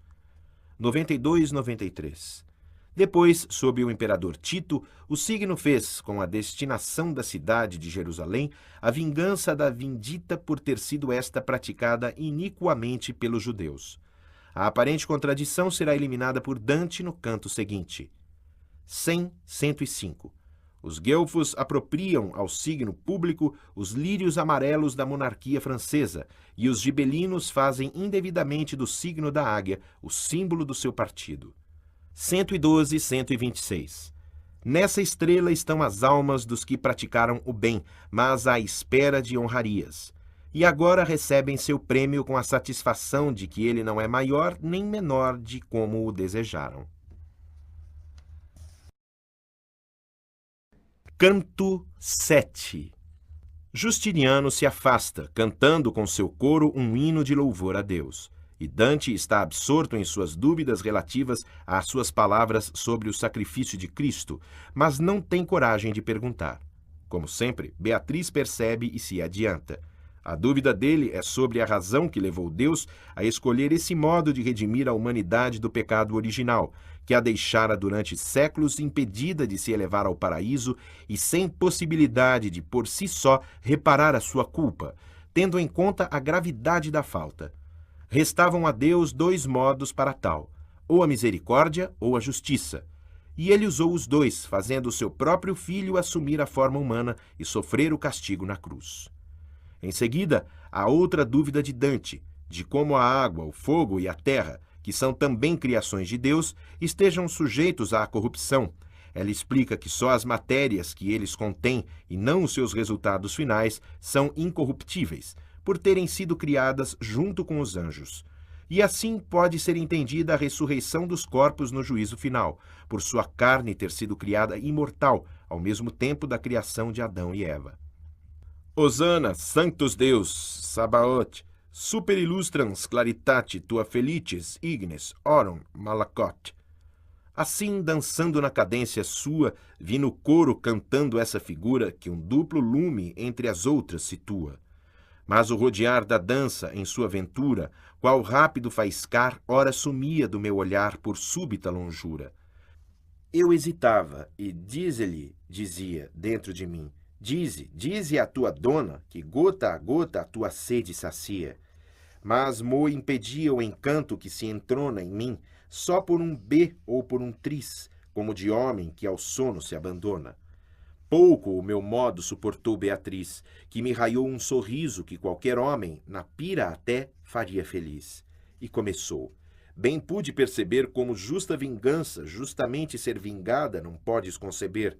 92:93. Depois, sob o imperador Tito, o signo fez, com a destinação da cidade de Jerusalém, a vingança da vindita por ter sido esta praticada iniquamente pelos judeus. A aparente contradição será eliminada por Dante no canto seguinte. 100:105. Os guelfos apropriam ao signo público os lírios amarelos da monarquia francesa, e os gibelinos fazem indevidamente do signo da águia o símbolo do seu partido. 112:126. Nessa estrela estão as almas dos que praticaram o bem, mas à espera de honrarias. E agora recebem seu prêmio com a satisfação de que ele não é maior nem menor de como o desejaram. Canto 7. Justiniano se afasta, cantando com seu coro um hino de louvor a Deus. e Dante está absorto em suas dúvidas relativas às suas palavras sobre o sacrifício de Cristo, mas não tem coragem de perguntar. Como sempre, Beatriz percebe e se adianta. A dúvida dele é sobre a razão que levou Deus a escolher esse modo de redimir a humanidade do pecado original, que a deixara durante séculos impedida de se elevar ao paraíso e sem possibilidade de, por si só, reparar a sua culpa, tendo em conta a gravidade da falta. Restavam a Deus dois modos para tal, ou a misericórdia ou a justiça. E ele usou os dois, fazendo o seu próprio filho assumir a forma humana e sofrer o castigo na cruz. Em seguida, há outra dúvida de Dante, de como a água, o fogo e a terra, que são também criações de Deus, estejam sujeitos à corrupção. Ela explica que só as matérias que eles contêm e não os seus resultados finais são incorruptíveis, por terem sido criadas junto com os anjos. E assim pode ser entendida a ressurreição dos corpos no juízo final, por sua carne ter sido criada imortal, ao mesmo tempo da criação de Adão e Eva. Hosana, Sanctus Deus, Sabaoth, super illustrans claritate tua felices ignes, orum malacot. Assim, dançando na cadência sua, vi no coro cantando essa figura que um duplo lume entre as outras situa. Mas o rodear da dança em sua ventura, qual rápido faiscar, ora sumia do meu olhar por súbita longura. Eu hesitava, e dize-lhe, dizia, dentro de mim, dize à tua dona, que gota a gota a tua sede sacia. Mas mo impedia o encanto que se entrona em mim, só por um B ou por um tris, como de homem que ao sono se abandona. Pouco o meu modo suportou Beatriz, que me raiou um sorriso que qualquer homem, na pira até, faria feliz. E começou. Bem pude perceber como justa vingança, justamente ser vingada, não podes conceber.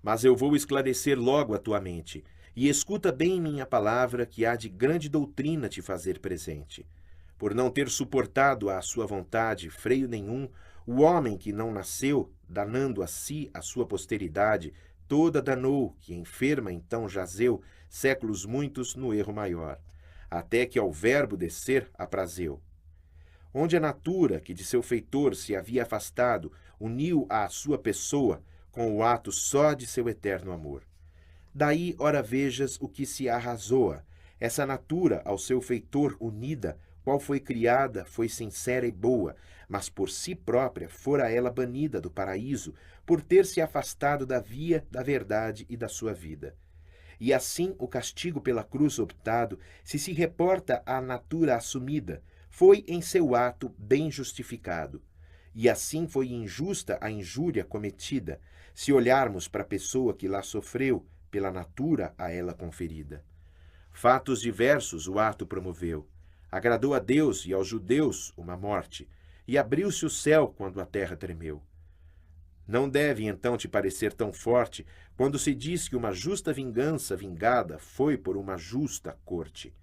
Mas eu vou esclarecer logo a tua mente, e escuta bem minha palavra, que há de grande doutrina te fazer presente. Por não ter suportado à sua vontade freio nenhum, o homem que não nasceu, danando a si a sua posteridade, toda danou, que enferma então jazeu, séculos muitos no erro maior, até que ao verbo descer aprazeu. Onde a natura, que de seu feitor se havia afastado, uniu à sua pessoa, com o ato só de seu eterno amor. Daí, ora vejas o que se arrazoa, essa natura ao seu feitor unida, qual foi criada, foi sincera e boa, mas por si própria fora ela banida do paraíso, por ter se afastado da via, da verdade e da sua vida. E assim o castigo pela cruz optado, se reporta à natura assumida, foi em seu ato bem justificado. E assim foi injusta a injúria cometida, se olharmos para a pessoa que lá sofreu, pela natura a ela conferida. Fatos diversos o ato promoveu. Agradou a Deus e aos judeus uma morte, e abriu-se o céu quando a terra tremeu. Não deve então te parecer tão forte quando se diz que uma justa vingança vingada foi por uma justa corte.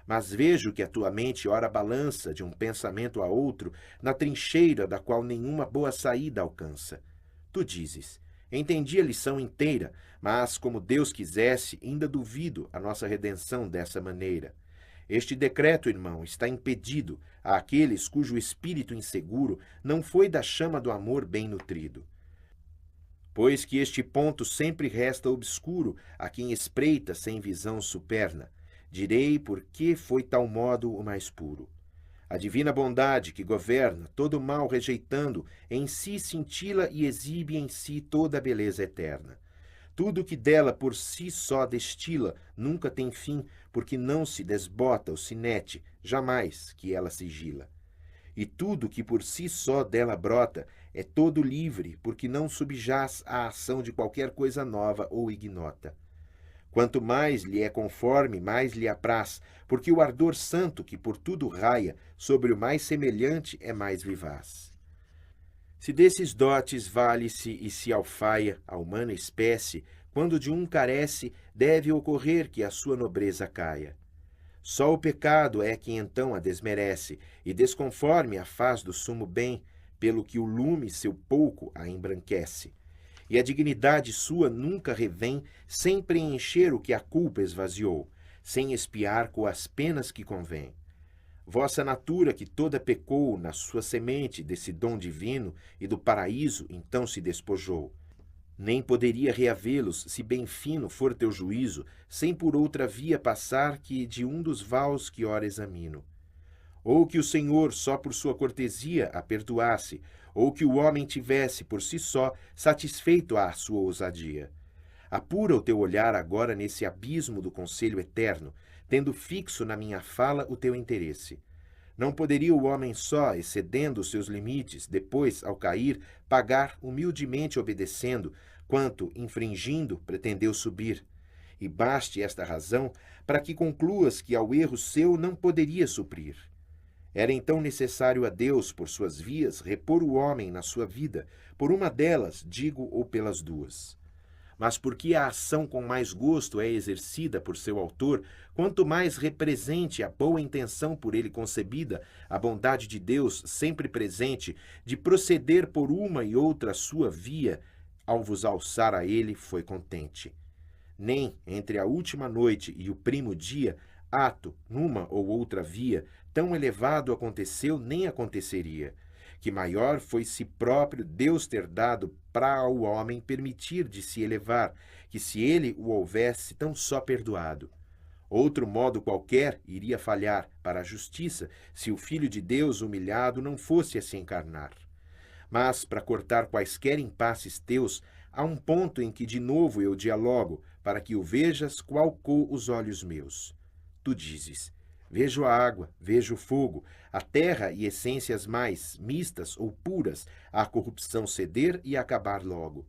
Mas vejo que a tua mente ora balança de um pensamento a outro na trincheira da qual nenhuma boa saída alcança. Tu dizes, entendi a lição inteira, mas como Deus quisesse, ainda duvido a nossa redenção dessa maneira. Este decreto, irmão, está impedido àqueles cujo espírito inseguro não foi da chama do amor bem nutrido. Pois que este ponto sempre resta obscuro a quem espreita sem visão superna, direi por que foi tal modo o mais puro. A divina bondade que governa, todo o mal rejeitando, em si cintila e exibe em si toda a beleza eterna. Tudo que dela por si só destila nunca tem fim, porque não se desbota o sinete, jamais que ela sigila. E tudo que por si só dela brota é todo livre, porque não subjaz à ação de qualquer coisa nova ou ignota. Quanto mais lhe é conforme, mais lhe apraz, porque o ardor santo que por tudo raia, sobre o mais semelhante é mais vivaz. Se desses dotes vale-se e se alfaia a humana espécie, quando de um carece, deve ocorrer que a sua nobreza caia. Só o pecado é que então a desmerece, e desconforme a faz do sumo bem, pelo que o lume seu pouco a embranquece. E a dignidade sua nunca revém, sem preencher o que a culpa esvaziou, sem expiar com as penas que convém. Vossa natura, que toda pecou na sua semente desse dom divino e do paraíso, então se despojou. Nem poderia reavê-los, se bem fino for teu juízo, sem por outra via passar que de um dos vaus que ora examino. Ou que o Senhor, só por sua cortesia, a perdoasse, ou que o homem tivesse, por si só, satisfeito à sua ousadia. Apura o teu olhar agora nesse abismo do conselho eterno, tendo fixo na minha fala o teu interesse. Não poderia o homem só, excedendo os seus limites, depois, ao cair, pagar humildemente obedecendo, quanto, infringindo, pretendeu subir. E baste esta razão para que concluas que ao erro seu não poderia suprir. Era então necessário a Deus, por suas vias, repor o homem na sua vida, por uma delas, digo, ou pelas duas. Mas porque a ação com mais gosto é exercida por seu autor, quanto mais represente a boa intenção por ele concebida, a bondade de Deus sempre presente, de proceder por uma e outra sua via, ao vos alçar a ele, foi contente. Nem entre a última noite e o primo dia, ato, numa ou outra via, tão elevado aconteceu nem aconteceria, que maior foi si próprio Deus ter dado para ao homem permitir de se elevar, que se ele o houvesse tão só perdoado. Outro modo qualquer iria falhar para a justiça, se o Filho de Deus humilhado não fosse a se encarnar. Mas, para cortar quaisquer impasses teus, há um ponto em que de novo eu dialogo, para que o vejas qual cor os olhos meus. Tu dizes: vejo a água, vejo o fogo, a terra e essências mais, mistas ou puras, à corrupção ceder e acabar logo.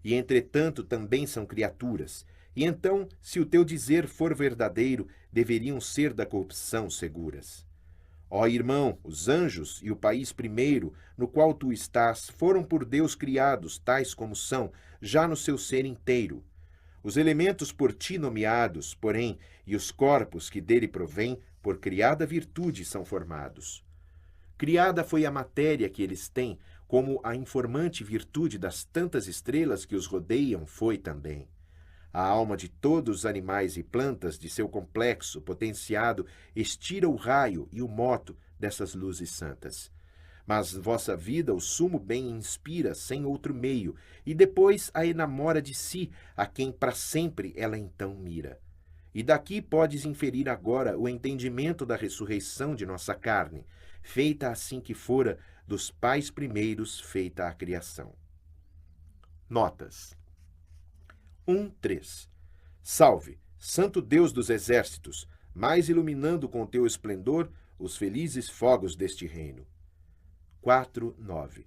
E entretanto também são criaturas. E então, se o teu dizer for verdadeiro, deveriam ser da corrupção seguras. Ó irmão, os anjos e o país primeiro, no qual tu estás, foram por Deus criados, tais como são, já no seu ser inteiro. Os elementos por ti nomeados, porém, e os corpos que dele provêm, por criada virtude são formados. Criada foi a matéria que eles têm, como a informante virtude das tantas estrelas que os rodeiam foi também. A alma de todos os animais e plantas de seu complexo potenciado estira o raio e o moto dessas luzes santas. Mas vossa vida o sumo bem inspira sem outro meio, e depois a enamora de si, a quem para sempre ela então mira. E daqui podes inferir agora o entendimento da ressurreição de nossa carne, feita assim que fora dos pais primeiros feita a criação. Notas 1:3. Salve, Santo Deus dos exércitos, mais iluminando com teu esplendor os felizes fogos deste reino. 4:9.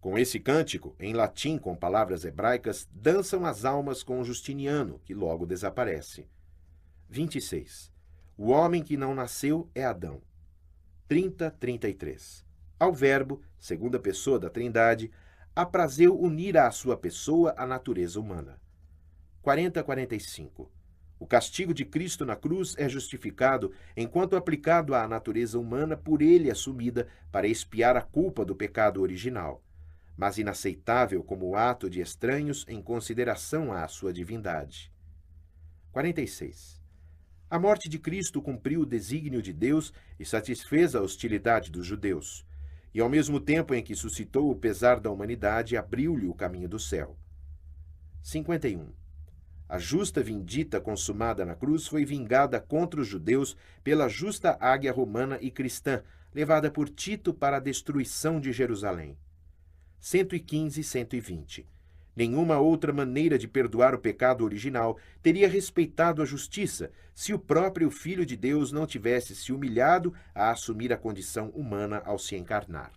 Com esse cântico, em latim com palavras hebraicas, dançam as almas com o Justiniano, que logo desaparece. 26. O homem que não nasceu é Adão. 30:33. Ao Verbo, segunda pessoa da Trindade, aprazeu unir à sua pessoa a natureza humana. 40:45. O castigo de Cristo na cruz é justificado enquanto aplicado à natureza humana por ele assumida para expiar a culpa do pecado original, mas inaceitável como ato de estranhos em consideração à sua divindade. 46. A morte de Cristo cumpriu o desígnio de Deus e satisfez a hostilidade dos judeus, e ao mesmo tempo em que suscitou o pesar da humanidade, abriu-lhe o caminho do céu. 51. A justa vindita consumada na cruz foi vingada contra os judeus pela justa águia romana e cristã, levada por Tito para a destruição de Jerusalém. 115 e 120. Nenhuma outra maneira de perdoar o pecado original teria respeitado a justiça se o próprio Filho de Deus não tivesse se humilhado a assumir a condição humana ao se encarnar.